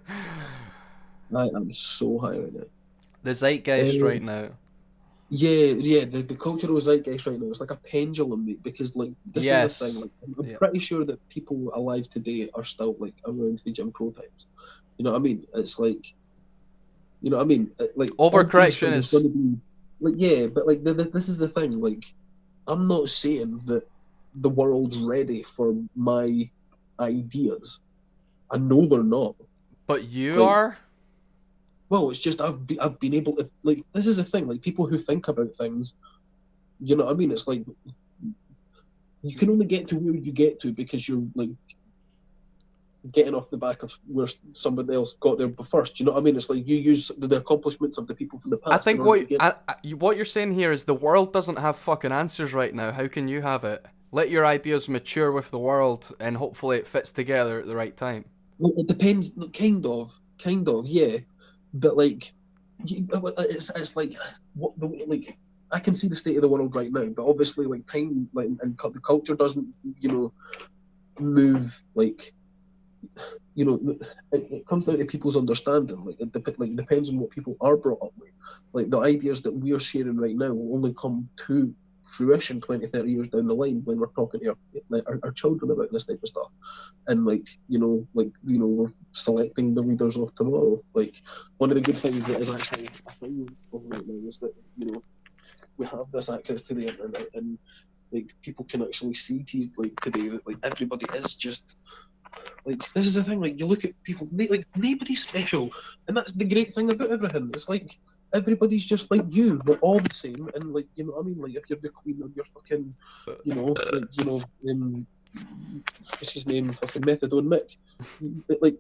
I am so high right now. The zeitgeist right now. Yeah, the cultural zeitgeist right now is like a pendulum, mate, because like this is the thing. Like, I'm pretty sure that people alive today are still like around the Jim Crow times. You know what I mean? It's like, you know what I mean? Like Overcorrection is going to be like but like this is the thing. Like, I'm not saying that the world's ready for my ideas. I know they're not. But you are. Well, it's just I've been able to, like, this is the thing, like people who think about things, you know what I mean? It's like you can only get to where you get to because you're like getting off the back of where somebody else got there first. You know what I mean? It's like you use the accomplishments of the people from the past. I think what you're saying here is the world doesn't have fucking answers right now. How can you have it? Let your ideas mature with the world, and hopefully it fits together at the right time. Well, it depends. Kind of, yeah. But like, it's like what the like. I can see the state of the world right now, but obviously, like time, like and the culture doesn't, move like, it comes down to people's understanding. Like it depends on what people are brought up with. Like the ideas that we are sharing right now will only come to fruition 20, 30 years down the line when we're talking to our children about this type of stuff. And we're selecting the leaders of tomorrow. Like one of the good things that is actually a thing right now is that we have this access to the internet, and like people can actually see today that like everybody is just like, this is the thing. Like you look at people, like nobody's special, and that's the great thing about everything. It's like everybody's just like you. We're all the same, and like you know what I mean. Like if you're the queen of your fucking, what's his name, fucking Methadone Mick. Like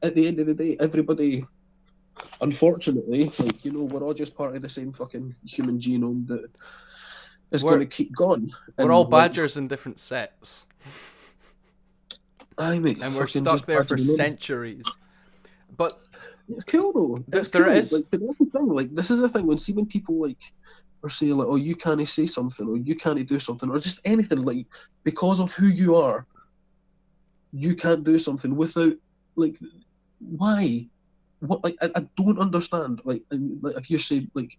at the end of the day, everybody, unfortunately, like we're all just part of the same fucking human genome that is going to keep going. We're all badgers in different sets. Aye, mate, and we're stuck there for centuries. But it's cool though. There is. Like, but that's the thing. Like this is the thing. When people like are saying like, "Oh, you can't say something," or "You can't do something," or just anything, like because of who you are, you can't do something without like why? What? Like I don't understand. Like if you say like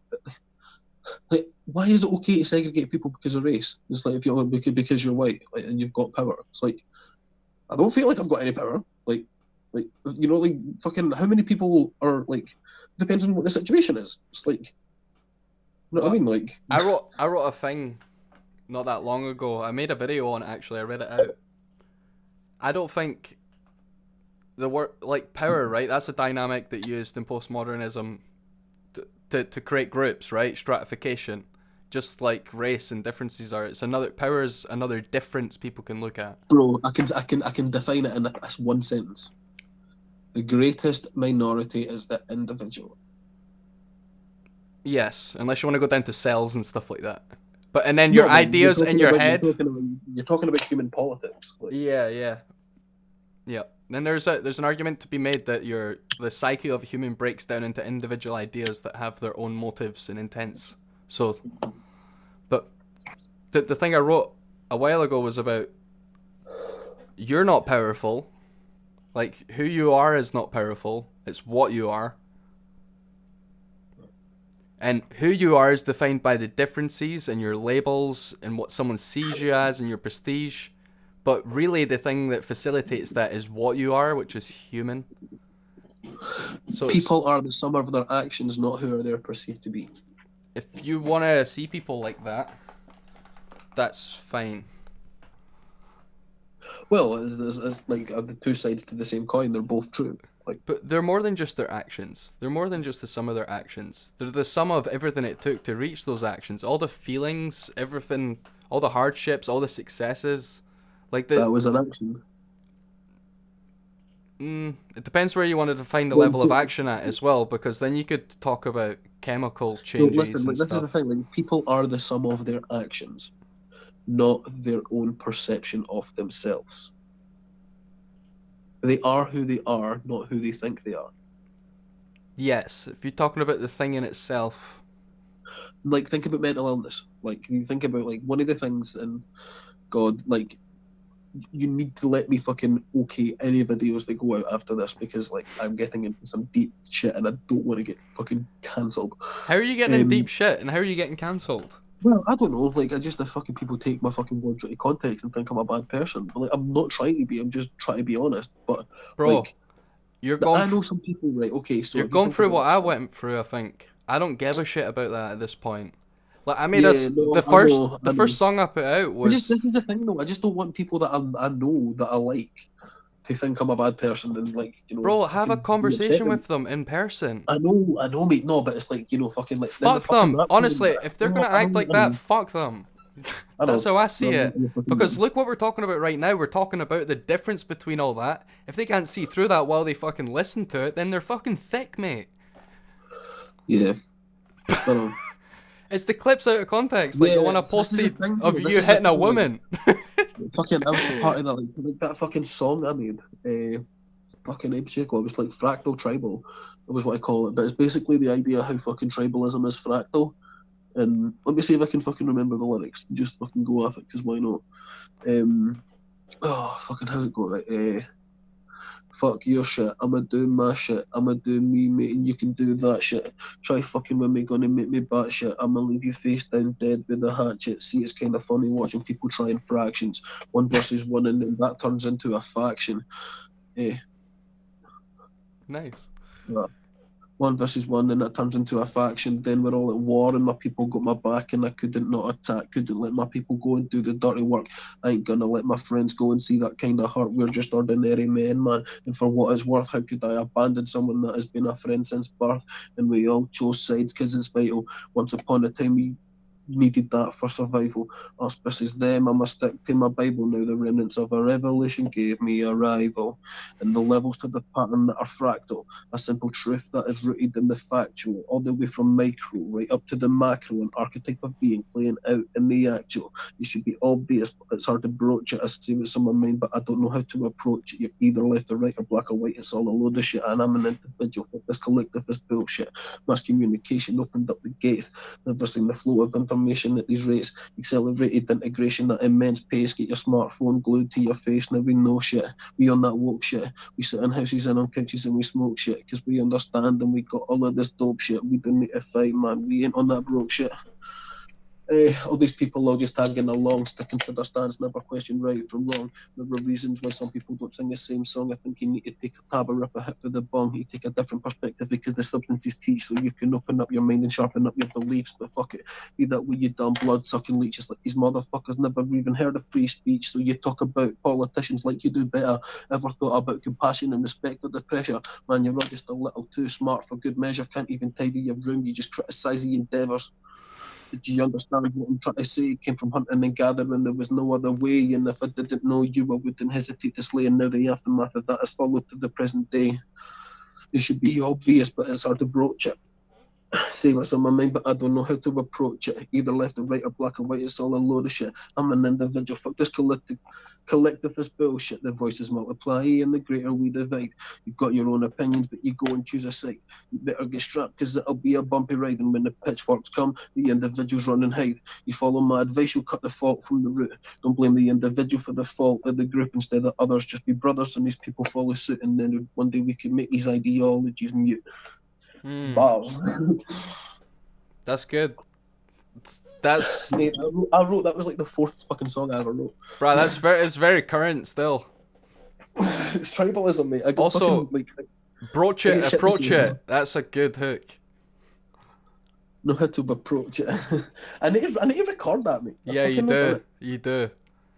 why is it okay to segregate people because of race? It's like if you're because you're white, like, and you've got power. It's like I don't feel like I've got any power. Like fucking how many people are like depends on what the situation is. It's like what I mean? Like I wrote a thing not that long ago. I made a video on it actually. I read it out. I don't think the word like power, right? That's a dynamic that used in postmodernism to create groups, right? Stratification. Just like race and differences are, power is another difference people can look at. Bro, I can define it in this one sentence. The greatest minority is the individual. Yes, unless you want to go down to cells and stuff like that. But and then your ideas in your head. You're talking about human politics. Like. Yeah. Then there's an argument to be made that the psyche of a human breaks down into individual ideas that have their own motives and intents. So, but the thing I wrote a while ago was about you're not powerful, Like, who you are is not powerful. It's what you are. And who you are is defined by the differences and your labels and what someone sees you as and your prestige. But really, the thing that facilitates that is what you are, which is human. So People are the sum of their actions, not who they're perceived to be. if you want to see people like that, that's fine. Well, as like the two sides to the same coin, they're both true. Like, But they're more than just their actions. They're more than just the sum of their actions. They're the sum of everything it took to reach those actions. All the feelings, everything, all the hardships, all the successes. Like that was an action. It depends where you want to define the Well, level of so- action at as well, because then you could talk about chemical No, changes listen, and like, this is the stuff. thing. Like, people are the sum of their actions, not their own perception of themselves. They are who they are, not who they think they are. Yes, if you're talking about the thing in itself. Like, think about mental illness. Like, you think about, like, one of the things in God, like, you need to let me fucking okay any videos that go out after this, because, like, I'm getting into some deep shit and I don't want to get fucking cancelled. How are you getting in deep shit and how are you getting cancelled? Well, I don't know. Like, I just, if fucking people take my fucking words out of context and think I'm a bad person. But, like, I'm not trying to be. I'm just trying to be honest. But, Bro, like, you're I going know some people, right? Okay, so you're if you going think through about what it, I went through, I think. I don't give a shit about that at this point. Like I made Yeah, us no, the I first know, the I first know. song I put out I just, was this is the thing, though. I just don't want people that I know that I like to think I'm a bad person and, like, you know, bro, have a fucking be conversation upset with them in person. I know, mate. No, but it's like, you know, fucking like then the Fuck fucking them. rap. Honestly, if they're No, gonna act like that, fuck them. I know. That's how I see No, it. you're fucking Because right. look what we're talking about right now. We're talking about the difference between all that. If they can't see through that while they fucking listen to it, then they're fucking thick, mate. Yeah. I know. It's the clips out of context, like the one I so this is the posted thing, of though. This you is the hitting a thing, like, woman. fucking, I was part of that, like that fucking song I made. Fucking ape shit. It was like fractal tribal. That was what I call it. But it's basically the idea how fucking tribalism is fractal. And let me see if I can fucking remember the lyrics. Just fucking go off it, because why not? Oh, fucking, how's it go? Right. Fuck your shit, I'ma do my shit, I'ma do me, mate, and you can do that shit. Try fucking with me, gonna make me bat shit. I'ma leave you face down dead with a hatchet. See, it's kind of funny watching people try in fractions. 1 versus 1, and then that turns into a faction. Nice. 1 versus 1, and that turns into a faction. Then we're all at war, and my people got my back, and I couldn't not attack. Couldn't let my people go and do the dirty work. I ain't gonna let my friends go and see that kind of hurt. We're just ordinary men, man. And for what it's worth, how could I abandon someone that has been a friend since birth? And we all chose sides because it's vital. Once upon a time, we needed that for survival. Us versus them, I must stick to my Bible. Now the remnants of a revolution gave me a rival. And the levels to the pattern that are fractal. A simple truth that is rooted in the factual, all the way from micro right up to the macro, an archetype of being playing out in the actual. It should be obvious, but it's hard to broach it. I see what's on my mind, but I don't know how to approach it. You're either left or right or black or white. It's all a load of shit, and I'm an individual. This collective is bullshit. Mass communication opened up the gates, reversing the flow of information at these rates. Accelerated integration at immense pace. Get your smartphone glued to your face. Now we know shit. We on that woke shit. We sit in houses and on couches and we smoke shit because we understand and we got all of this dope shit. We don't need to fight, man. We ain't on that broke shit. All these people all just tagging along, sticking to their stance, never question right from wrong. There were reasons why some people don't sing the same song. I think you need to take a tab or rip a hit for the bong. You take a different perspective because the substance is tea, so you can open up your mind and sharpen up your beliefs. But fuck it, be that way you dumb blood sucking leeches like these motherfuckers never even heard of free speech. So you talk about politicians like you do better. Ever thought about compassion and respect for the pressure? Man, you're all just a little too smart for good measure. Can't even tidy your room. You just criticise the endeavours. Did you understand what I'm trying to say? It came from hunting and gathering. There was no other way. And if I didn't know you, I wouldn't hesitate to slay. And now the aftermath of that has followed to the present day. It should be obvious, but it's hard to broach it. Say what's on my mind, but I don't know how to approach it. Either left or right or black or white, it's all a load of shit. I'm an individual, fuck this collective is bullshit. The voices multiply and the greater we divide. You've got your own opinions, but you go and choose a side. You better get strapped, cause it'll be a bumpy ride. And when the pitchforks come, the individuals run and hide. You follow my advice, you'll cut the fault from the root. Don't blame the individual for the fault of the group. Instead of others, just be brothers and these people follow suit. And then one day we can make these ideologies mute. Bars. That's good. That's Mate, I wrote that was like the 4th fucking song I ever wrote. bro. It's very current still. It's tribalism, mate. I got Also, fucking, like, approach Hey, it. shit, Approach this is- it. That's a good hook. know how to approach it. I need to record that, mate. Yeah, you fucking not done do. it. You do.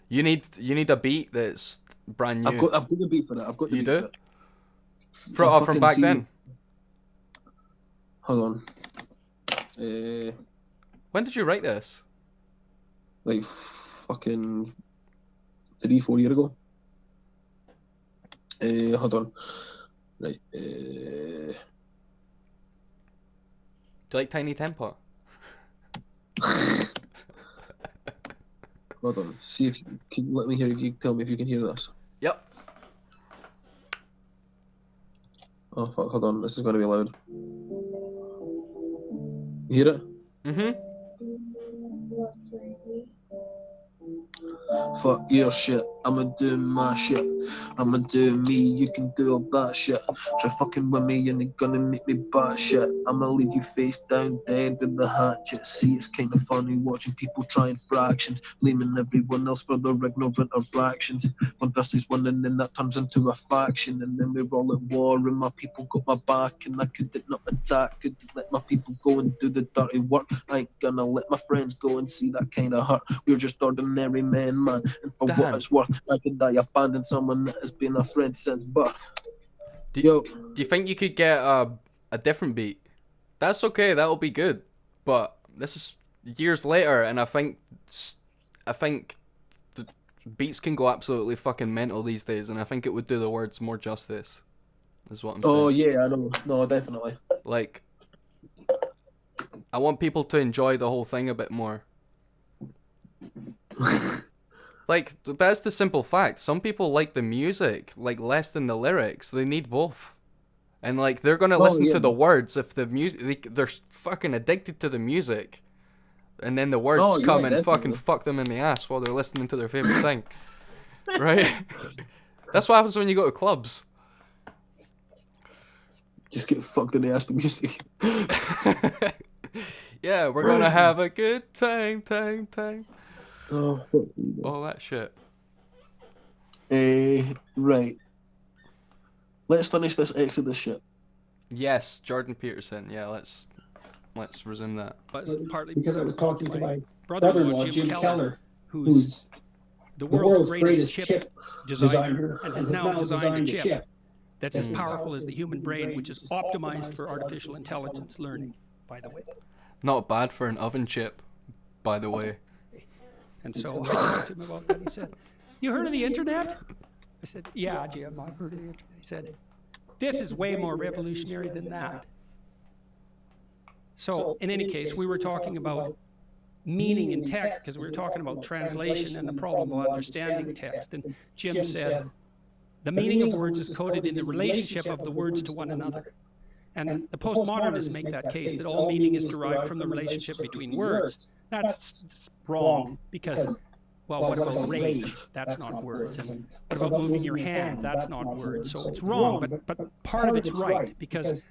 You need a beat that's brand new. I've got the beat for it. I've got the You beat do? for it. From, I'll from fucking back see- then. Hold on. When did you write this? Like fucking 3-4 years ago. Hold on. Right. Do you like Tiny Temper? Hold on. See if you can let me hear. If you tell me if you can hear this. Yep. Oh fuck! Hold on. This is gonna be loud. You hear it? Mhm. Fuck your shit, I'ma do my shit. I'ma do me, you can do all that shit. Try fucking with me and you're gonna make me buy shit. I'ma leave you face down dead with the hatchet. See, it's kinda funny watching people trying fractions, blaming everyone else for their ignorant or actions. One versus one and then that turns into a faction. And then we're all at war and my people got my back. And I couldn't not attack, couldn't let my people go and do the dirty work. I ain't gonna let my friends go and see that kind of hurt. We're just ordinary men, man. And for Damn. what it's worth, I could die abandon someone that has been a friend since birth. Do Yo, you think you could get a different beat? That's okay. That'll be good. But this is years later, and I think the beats can go absolutely fucking mental these days, and I think it would do the words more justice. Is what I'm saying. oh yeah, I know. No, definitely. Like, I want people to enjoy the whole thing a bit more. Like, that's the simple fact. Some people like the music, like, less than the lyrics. They need both. And, like, they're gonna listen yeah. to the words if the music... They're fucking addicted to the music. And then the words yeah, come and fucking definitely. fuck them in the ass while they're listening to their favorite thing. Right? That's what happens when you go to clubs. Just get fucked in the ass with music. Yeah, we're gonna have a good time. Oh, fuck. All that shit. Right. Let's finish this Exodus shit. Yes, Jordan Peterson. Yeah, let's resume that. But it's partly because I was talking to my brother-in-law, Jim Keller, who's the world's greatest chip designer and has now designed a chip that's as powerful as the human brain, which is optimized for artificial intelligence learning, by the way. Not bad for an oven chip, by the way. And so I talked to him about that. He said, "You heard of the internet?" I said, "Yeah, Jim, I've heard of the internet." He said, "This is way more revolutionary than that." So, in any case, we were talking about meaning in text because we were talking about translation and the problem of understanding text. And Jim said, "The meaning of words is coded in the relationship of the words to one another." And the postmodernists make that case that all meaning is derived from the relationship between words. That's wrong because, well, what about rage? That's not words. And what about moving your hand? That's not words. So it's wrong, but part of it's right because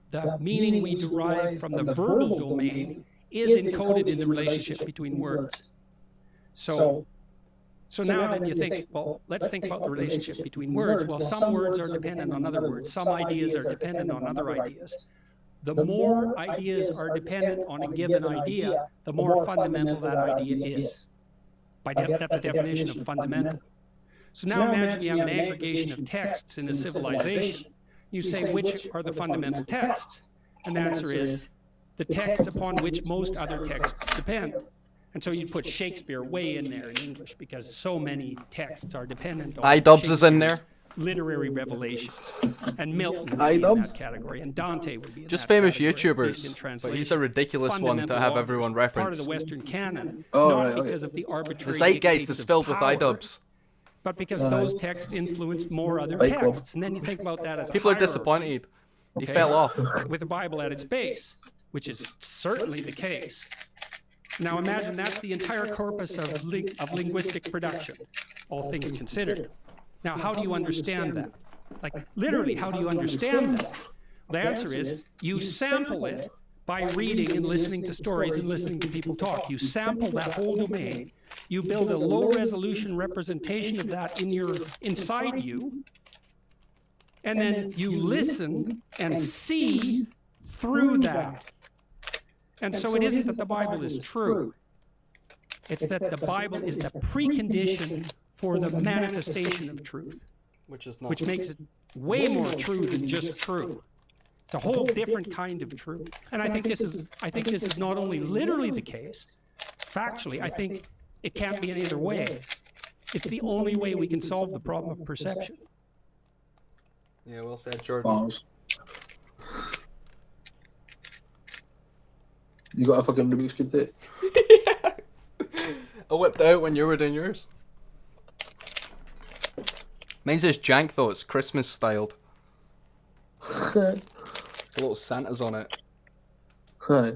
the meaning we derive from the verbal domain is encoded in the relationship between words. So now then you think, well, let's think about the relationship between words. Well, some words are dependent on other words. Some ideas are dependent on other ideas. The more ideas are dependent on a given idea, the more fundamental that idea is. That's a definition of fundamental. So now imagine you have an aggregation of texts in a civilization. You say, which are the fundamental texts? And the answer is the texts upon which most other texts depend. And so you'd put Shakespeare way in there in English because so many texts are dependent on iDubbbz is in there. literary revelations, and Milton would be in Items? that category, and Dante would be in Just that famous category, at least in YouTubers, but translation. he's a ridiculous one to Fundamental have authors, everyone part of reference. the Western canon, Oh, not right, okay. because of the arbitrary The zeitgeist dictates is of filled with power, iDubbbz. but because those texts influenced more other Fight Club. texts. And then you think about that as a People are hierarchy, disappointed. He okay, fell off. with the Bible at its base, which is certainly the case. Now imagine that's the entire corpus of linguistic production, all things considered. Now, how do you understand that? Like, literally, how do you understand that? The answer is you sample it by reading and listening to stories and listening to people talk. You sample that whole domain. You build a low-resolution representation of that inside you, and then you listen and see through that. And so it isn't that the Bible is true. It's that the Bible is the precondition for the manifestation of truth, Which is not. which makes it way more true than just true. It's a whole different kind of truth. And I think this is not only literally the case, factually, I think it can't be any other way. It's the only way we can solve the problem of perception. Yeah, well said, Jordan. Balls. You got a fucking Rubik's Cube tape? I whipped it out when you were doing yours. Mine's just jank though, it's Christmas styled. Little Santas on it. Hi.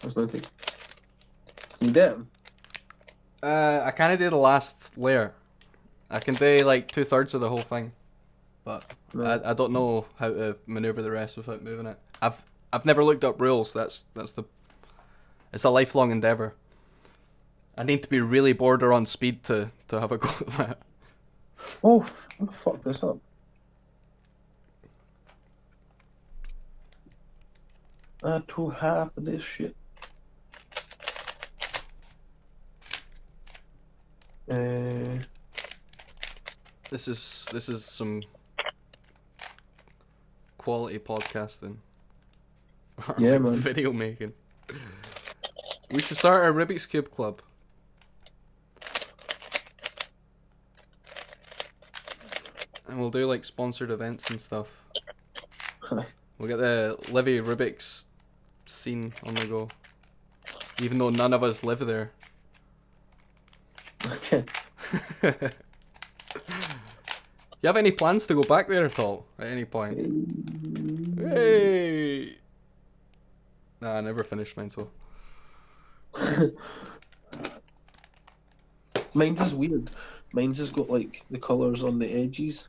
That's my thing. You did? I kinda did the last layer. I can do like 2/3 of the whole thing. But Right. I don't know how to maneuver the rest without moving it. I've never looked up rules, it's a lifelong endeavour. I need to be really bored or on speed to have a go at that. Oh, fuck this up. Add to half of this shit. This is some quality podcasting. Yeah, man. Video making. We should start our Rubik's Cube club. And we'll do like sponsored events and stuff. We'll get the Livy Rubik's scene on the go. Even though none of us live there. Okay. You have any plans to go back there at all? At any point? Hey! Nah, I never finished mine, so. Mine's is weird. Mine's has got like the colours on the edges.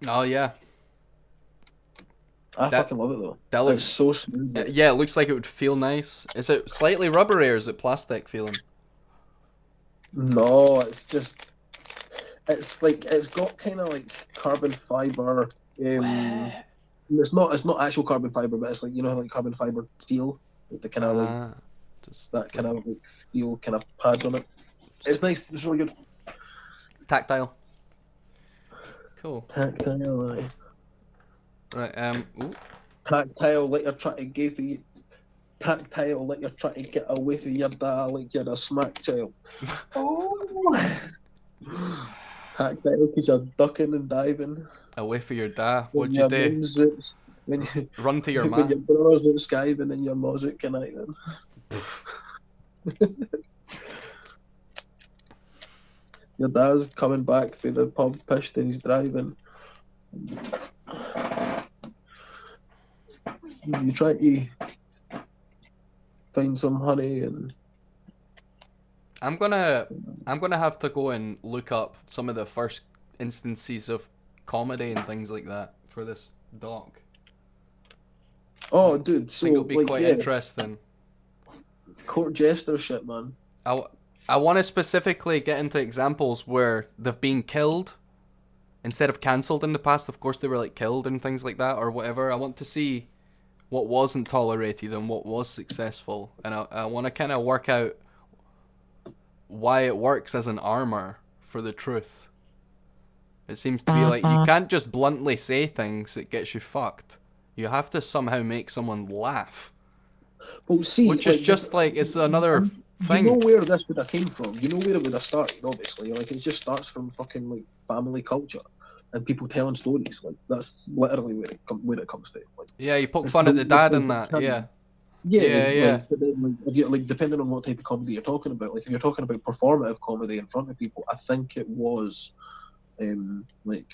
Oh, yeah. I That- fucking love it though. That It's looks. so smooth. Yeah, it looks like it would feel nice. Is it slightly rubbery or is it plastic feeling? No, it's just. It's like it's got kind of like carbon fiber. It's not actual carbon fiber, but it's like like carbon fiber steel, with the kind of like Ah, just that kind of like steel kind of pads on it. It's nice. It's really good. tactile. Cool. Tactile, aye. Right. Ooh. Tactile, like you're trying to give you. Tactile, like you're trying to get away from your dad, like you're a smack child. Oh. Tactile, because you're ducking and diving. Away for your da. What'd When you your do? mum's out- When you, Run to your when man. your brother's out skiving and your mum's out conniving. Your dad's coming back for the pub pissed and he's driving. You try to find some honey and I'm gonna have to go and look up some of the first instances of comedy and things like that for this doc. oh, dude, I so think it'll be like quite yeah, interesting. court jester shit, man. I want to specifically get into examples where they've been killed instead of cancelled in the past. Of course, they were like killed and things like that or whatever. I want to see what wasn't tolerated and what was successful, and I want to kind of work out why it works as an armor for the truth. It seems to be like you can't just bluntly say things that gets you fucked. You have to somehow make someone laugh. Well, see, Which is like, just like, it's another thing. You know where this would have came from. You know where it would have started. Obviously, like it just starts from fucking like family culture and people telling stories. Like that's literally where it comes to. Like, Yeah, you poke it's fun at the dad and concept that. of Yeah. Yeah, Yeah. like, but then, like, if you, like, depending on what type of comedy you're talking about, like if you're talking about performative comedy in front of people, I think it was, like,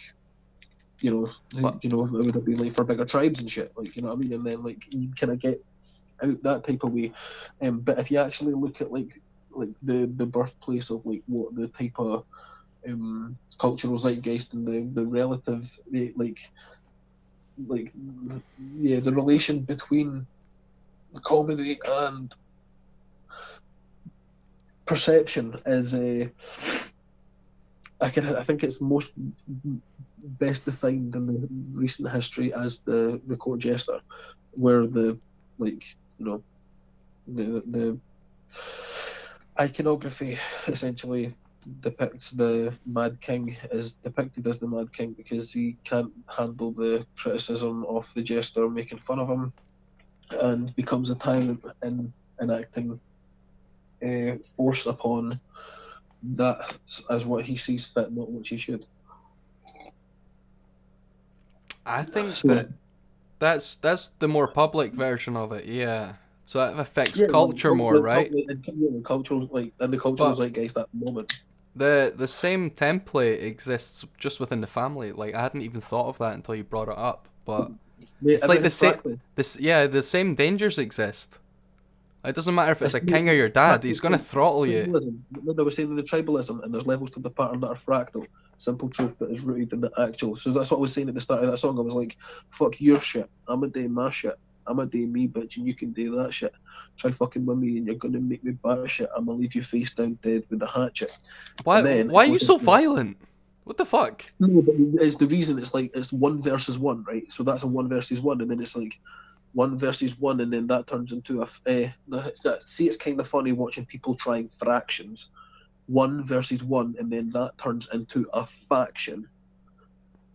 What? it would have been like for bigger tribes and shit, like, you know what I mean, and then like you kind of get out that type of way, but if you actually look at like the birthplace of like what the type of cultural zeitgeist and the relative the relation between comedy and perception is I think it's most best defined in the recent history as the court jester, where the iconography essentially depicts the Mad King is depicted as the Mad King because he can't handle the criticism of the jester making fun of him, and becomes a tyrant in enacting force upon that as what he sees fit, not what he should. I think So- that's the more public version of it. Yeah. So that affects Yeah, culture more, right? The cultural But- zeitgeist at the moment. The same template exists just within the family. Like I hadn't even thought of that until you brought it up. But it's like the same. The same dangers exist. It doesn't matter if it's a king or your dad. He's gonna throttle you. They were saying in the tribalism, and there's levels to the pattern that are fractal. Simple truth that is rooted in the actual. So that's what I was saying at the start of that song. I was like, "Fuck your shit. I'm a day my shit. I'm a day me, bitch, and you can do that shit. Try fucking with me, and you're gonna make me bat shit. I'm gonna leave you face down dead with a hatchet." Why then are it you goes so into- violent? What the fuck? No, but it's the reason. It's like it's 1 versus 1, right? So that's a 1 versus 1, and then it's like 1 versus 1, and then that turns into see, it's kind of funny watching people trying fractions. 1 versus 1, and then that turns into a faction.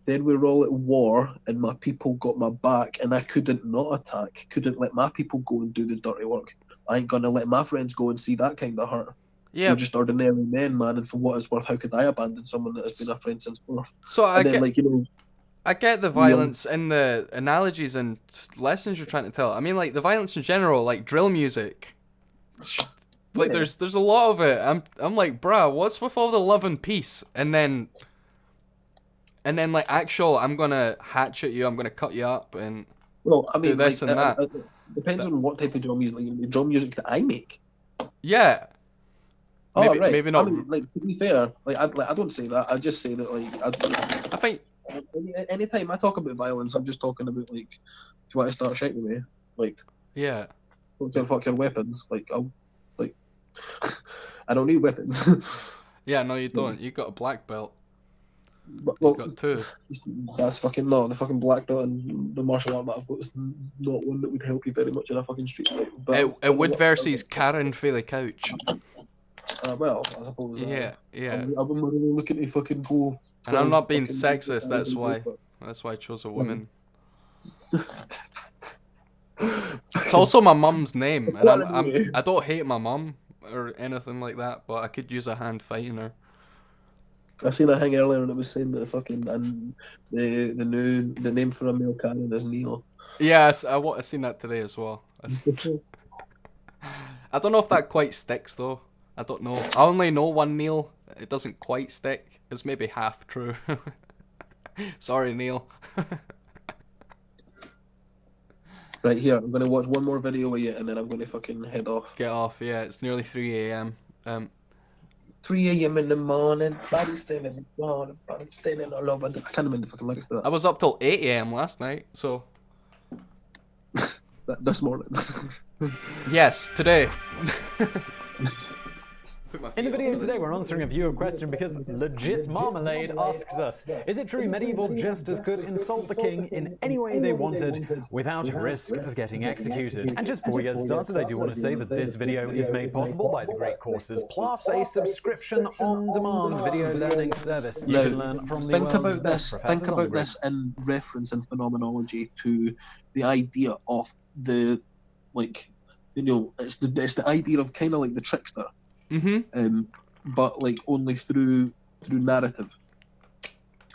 Then we're all at war, and my people got my back, and I couldn't not attack. Couldn't let my people go and do the dirty work. I ain't gonna let my friends go and see that kind of hurt. Yeah. We're just ordinary men, man, and for what it's worth, how could I abandon someone that has been a friend since birth? So I And then, get like, you know, I get the violence and the analogies and lessons you're trying to tell. I mean, like the violence in general, like drill music. Like Yeah. there's a lot of it. I'm like, bruh, what's with all the love and peace? And then like actual, I'm gonna hatchet you, I'm gonna cut you up, and well, I mean, this like, and that. it depends on what type of drum music. Like, the drum music that I make. yeah. Oh, Maybe right. maybe not. I mean, like, to be fair, I don't say that. I just say that, like, I think anytime I talk about violence, I'm just talking about, like, if you want to start shouting at me, like, yeah. fuck your weapons. Like, I don't need weapons. Yeah, no, you don't. You got a black belt. But, You well, got 2. that's fucking no. The fucking black belt and the martial art that I've got is not one that would help you very much in a fucking street fight. But It would versus Karen for the couch. well, I suppose. Yeah, yeah. I'm really looking to fucking go. And I'm not being fucking- sexist. That's why. That's why I chose a woman. It's also my mum's name, and I don't hate my mum or anything like that, but I could use a hand fighting her. I seen a thing earlier and it was saying that the name for a male Karen is Neil. Yes, I seen that today as well. I don't know if that quite sticks though. I don't know. I only know one Neil. It doesn't quite stick. It's maybe half true. Sorry, Neil. Right, here, I'm going to watch one more video with you and then I'm going to fucking head off. Get off. Yeah, it's nearly 3 a.m. 3 a.m. in the morning, body standing all over. I can't remember the fucking lyrics to I that. was up till 8 a.m. last night, so This morning. yes, today. In the video today, we're answering a viewer question because Legit Marmalade asks us, is it true medieval jesters could insult the king in any way they wanted without risk of getting executed? And just before we get started, I do want to say that this video is made possible by the Great Courses Plus, a subscription-on-demand video learning service. You can learn from the world's best professors Think on the about this in reference and phenomenology to the idea of the, like, you know, it's the idea of kind of like the trickster, but like only through narrative.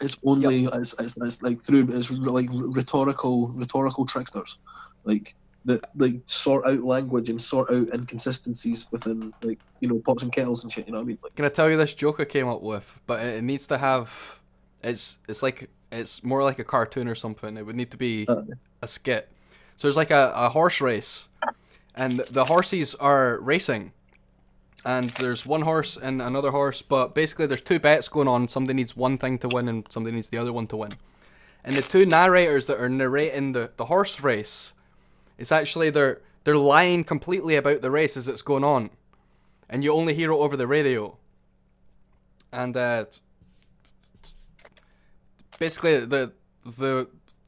It's only as like through as like rhetorical tricksters, like that like sort out language and sort out inconsistencies within, like, you know, pots and kettles and shit. You know what I mean? Like, Can I tell you this joke I came up with? But it needs to have, it's like, it's more like a cartoon or something. It would need to be a skit. So there's like a horse race, and the horses are racing, and there's one horse and another horse, but basically there's two bets going on. Somebody needs one thing to win and somebody needs the other one to win. And the two narrators that are narrating the horse race, it's actually they're lying completely about the race as it's going on, and you only hear it over the radio. And basically the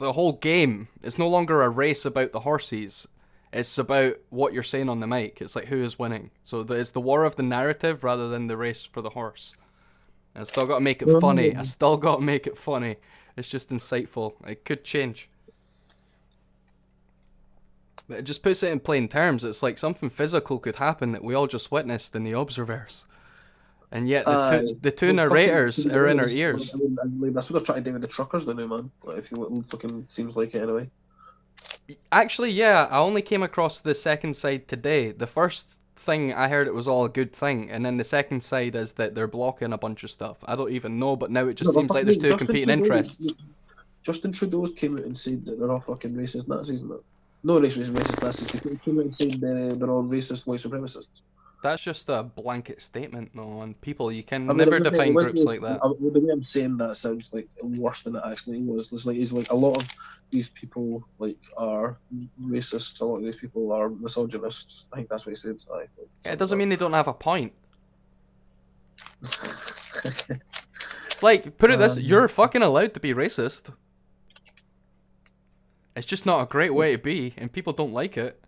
whole game is no longer a race about the horses. It's about what you're saying on the mic. It's like who is winning. So it's the war of the narrative rather than the race for the horse. And I still got to make it funny. I still got to make it funny. It's just insightful. It could change. But it just puts it in plain terms. It's like something physical could happen that we all just witnessed in the observers. And yet the two narrators are in our ears. I mean, that's what they're trying to do with the truckers, the new man. Like, if you fucking seems like it anyway. Actually, yeah, I only came across the second side today. The first thing I heard, it was all a good thing, and then the second side is that they're blocking a bunch of stuff. I don't even know, but now it just seems like there's two competing interests. Justin Trudeau came out and said that they're all fucking racist Nazis, and that. No racist Nazis. He came out and said they're all racist white supremacists. That's just a blanket statement, though, and people, you can never define groups like that. The way I'm saying that sounds like worse than it actually was. It's like a lot of these people like are racist. A lot of these people are misogynists. I think that's what he said. Yeah, it doesn't mean they don't have a point. Like, put it this: you're fucking allowed to be racist. It's just not a great way to be, and people don't like it.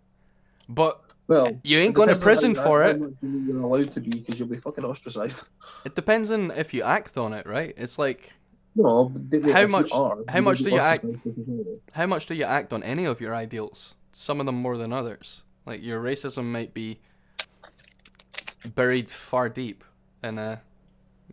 But well, you ain't going to prison for it. You're allowed to be, because you'll be fucking ostracized. It depends on if you act on it, right? It's like, no, how much do you act? How much do you act on any of your ideals? Some of them more than others. Like, your racism might be buried far deep, and it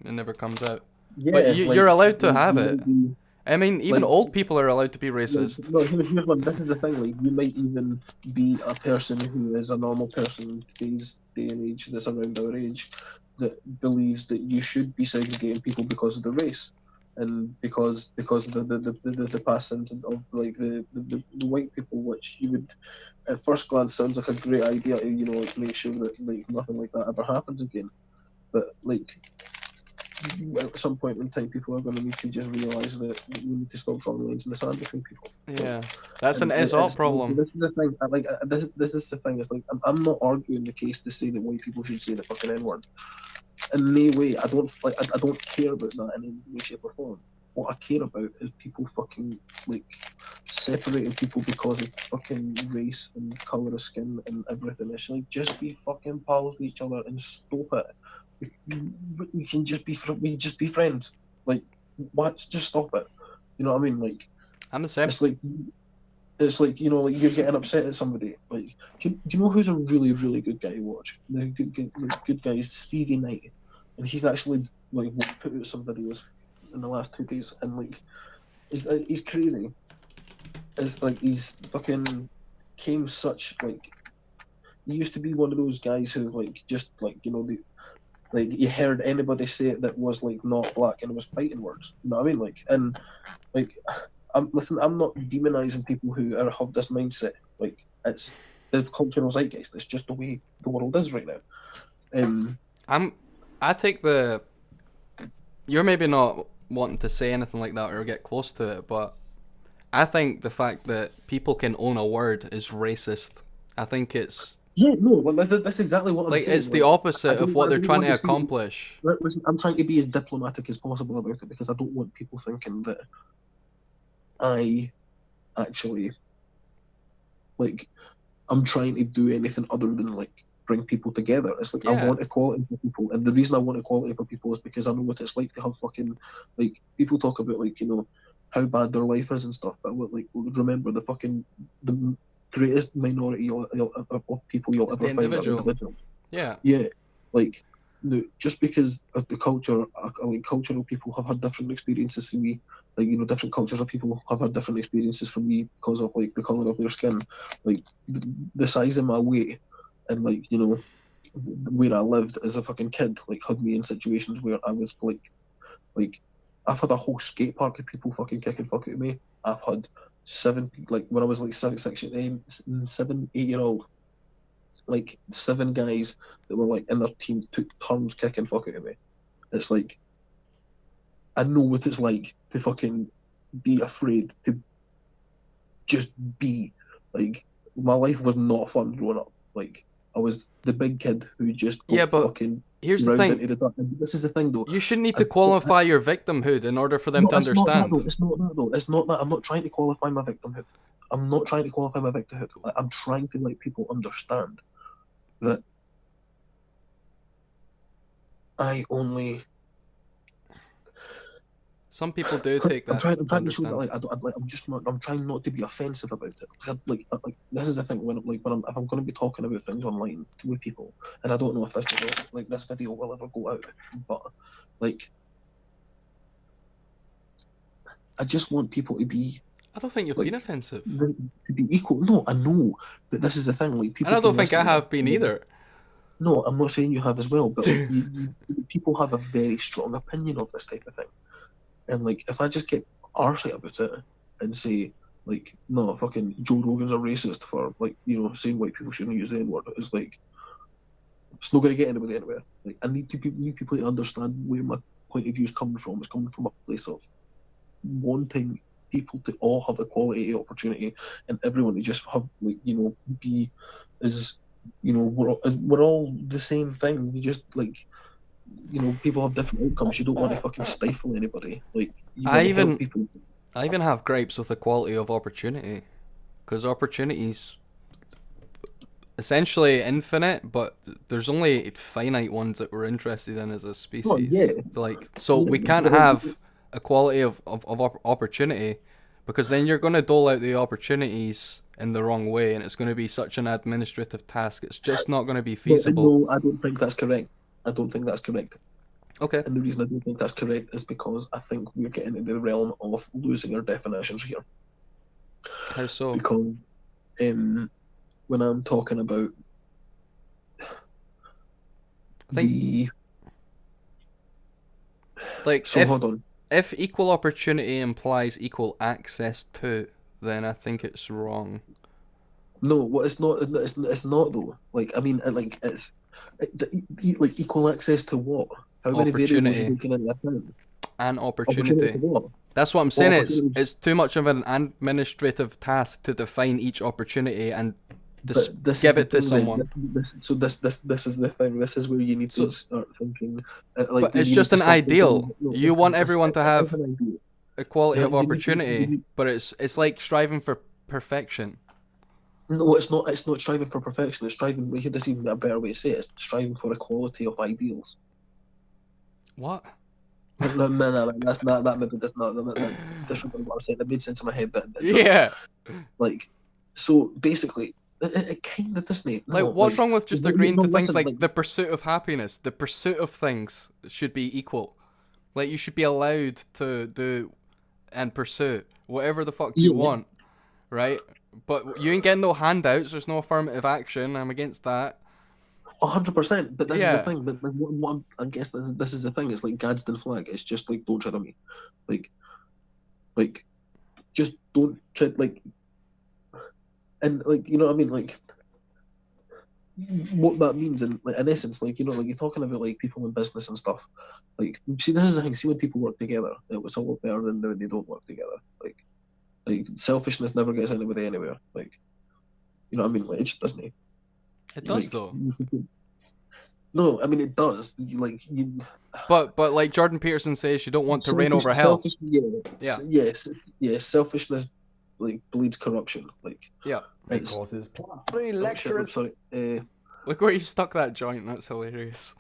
never comes out. Yeah, but you're allowed to have it. Be, I mean, even old people are allowed to be racist. No, here's one. This is the thing. Like, you might even be a person who is a normal person today's day and age, that's around our age, that believes that you should be segregating people because of the race, and because of the past sins of like the white people, which you would at first glance sounds like a great idea to, you know, like, make sure that like nothing like that ever happens again. But like, at some point in time, people are going to need to just realise that we need to stop drawing lines in the sand between people. Yeah, that's an is-all problem. This is the thing. Like, this is the thing. It's like, I'm not arguing the case to say that white people should say the fucking N-word. In no way. I don't care about that in any way, shape, or form. What I care about is people fucking like separating people because of fucking race and colour of skin and everything. It's like, just be fucking pals with each other and stop it. We can just be friends. Like, what? Just stop it. You know what I mean? Like, I'm the same. It's like, you know, like, you're getting upset at somebody. Like, do you know who's a really, really good guy to watch? The good guy is Stevie Knight, and he's actually like put out some videos in the last 2 days, and like, he's crazy. It's like, he's fucking came such like, he used to be one of those guys who like just like, you know, like, you heard anybody say it that was like not black and it was fighting words. You know what I mean? Like, and like, I'm not demonizing people who have this mindset. Like, it's the cultural zeitgeist. It's just the way the world is right now. I take the. You're maybe not wanting to say anything like that or get close to it, but I think the fact that people can own a word is racist. I think it's. Yeah, no, well, that's exactly what I'm saying. Like, it's the opposite of what they're trying to accomplish. Listen, I'm trying to be as diplomatic as possible about it, because I don't want people thinking that I actually, like, I'm trying to do anything other than, like, bring people together. It's like, I want equality for people, and the reason I want equality for people is because I know what it's like to have fucking, like, people talk about, like, you know, how bad their life is and stuff, but like, remember the greatest minority of people you'll It's ever the find are individual. individuals. Yeah. Yeah, like no, just because of the culture, like cultural people have had different experiences from me. Like different cultures of people have had different experiences from me because of like the color of their skin, like the size of my weight, and like where I lived as a fucking kid. Like had me in situations where I was like I've had a whole skate park of people fucking kicking fuck at me. I've had like when I was like 7, 8 year old, like 7 guys that were like in their team took turns kicking fuck at me. It's like I know what it's like to fucking be afraid to just be. Like my life was not fun growing up. Like I was the big kid who just got Yeah, but fucking here's the ground thing. into the dirt. And this is the thing though. You shouldn't need to qualify your victimhood in order for them No, to it's not that understand. though. It's not that though. It's not that. I'm not trying to qualify my victimhood. I'm not trying to qualify my victimhood. Like, I'm trying to let people understand that I only. Some people do take I'm that trying. I'm to trying to show that understand. like I'm just not. I'm trying not to be offensive about it. Like this is the thing when if I'm going to be talking about things online with people, and I don't know if this video will ever go out, but like I just want people to be I don't think you've like been offensive. to be equal. No, I know, but this is the thing. Like people. And I don't can think I listen to have this been and then- either. No, I'm not saying you have as well, but like, people have a very strong opinion of this type of thing, and like if I just get arsey about it and say like, no, fucking Joe Rogan's a racist for like saying white people shouldn't use the N-word, it's like it's not going to get anybody anywhere. Like I need people to understand where my point of view is coming from. It's coming from a place of wanting people to all have equality opportunity and everyone to just have like be as we're all the same thing. We just like people have different outcomes. You don't want to fucking stifle anybody. Like you want to help people. I even have gripes with equality of opportunity, because opportunities essentially infinite, but there's only finite ones that we're interested in as a species. Oh, yeah. Like so, Yeah, we can't have equality of opportunity, because then you're going to dole out the opportunities in the wrong way, and it's going to be such an administrative task. It's just not going to be feasible. No, I don't think that's correct. I don't think that's correct. Okay. And the reason I don't think that's correct is because I think we're getting into the realm of losing our definitions here. How so? Because when I'm talking about hold on. If equal opportunity implies equal access to, then I think it's wrong. No, what it's not. It's not though. Like I mean, like like equal access to what? How many variables are taken into account? And opportunity. To what? That's what I'm saying. It's too much of an administrative task to define each opportunity and give it to someone. This is the thing. This is where you need to start thinking. But it's just an ideal. You want everyone to have equality of opportunity, but it's like striving for perfection. No, it's not. It's not striving for perfection. It's striving. This is even a better way to say it. It's striving for equality of ideals. What? No, that's not. That's not. That's not what I'm saying. It made sense in my head, but yeah. Like, so basically, it kind of doesn't. Like, what's wrong with just agreeing to things like the pursuit of happiness? The pursuit of things should be equal. Like, you should be allowed to do and pursue whatever the fuck you want, right? But you ain't getting no handouts. There's no affirmative action. I'm against that. 100%. But this is the thing. But what I guess this is the thing. It's like Gadsden flag. It's just like, don't tread on me. Like, just don't tread, like, and like, you know what I mean? Like, what that means in essence, like, like you're talking about like people in business and stuff. Like, see, this is the thing. See, when people work together, it's a lot better than when they don't work together. Like selfishness never gets anybody anywhere. Like, you know what I mean? Like, it just doesn't. It does, though. No, I mean it does. But like Jordan Peterson says, you don't want to reign over hell. Yes. Selfishness like bleeds corruption. Like it causes +3 lecturers. Sorry. Look where you stuck that joint. That's hilarious.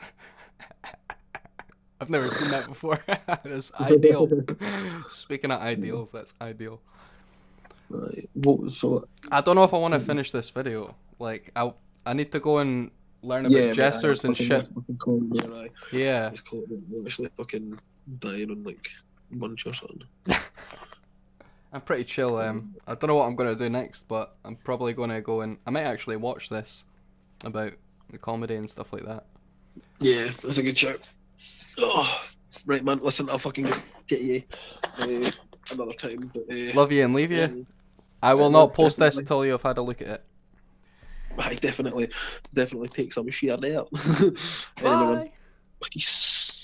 I've never seen that before. That's ideal. Speaking of ideals, that's ideal. So I don't know if I want to finish this video. Like, I need to go and learn about yeah, gestures and shit. Yeah. It's called actually fucking dying on like lunch or something. I'm pretty chill. I don't know what I'm gonna do next, but I'm probably gonna go and I might actually watch this about the comedy and stuff like that. Yeah, that's a good shout. Oh, right, man. Listen, I'll fucking get you another time. But, Love you and leave you. yeah, I will no, not post this definitely. till you've had a look at it. I definitely take some share there. Anyway, man. Bye. Peace.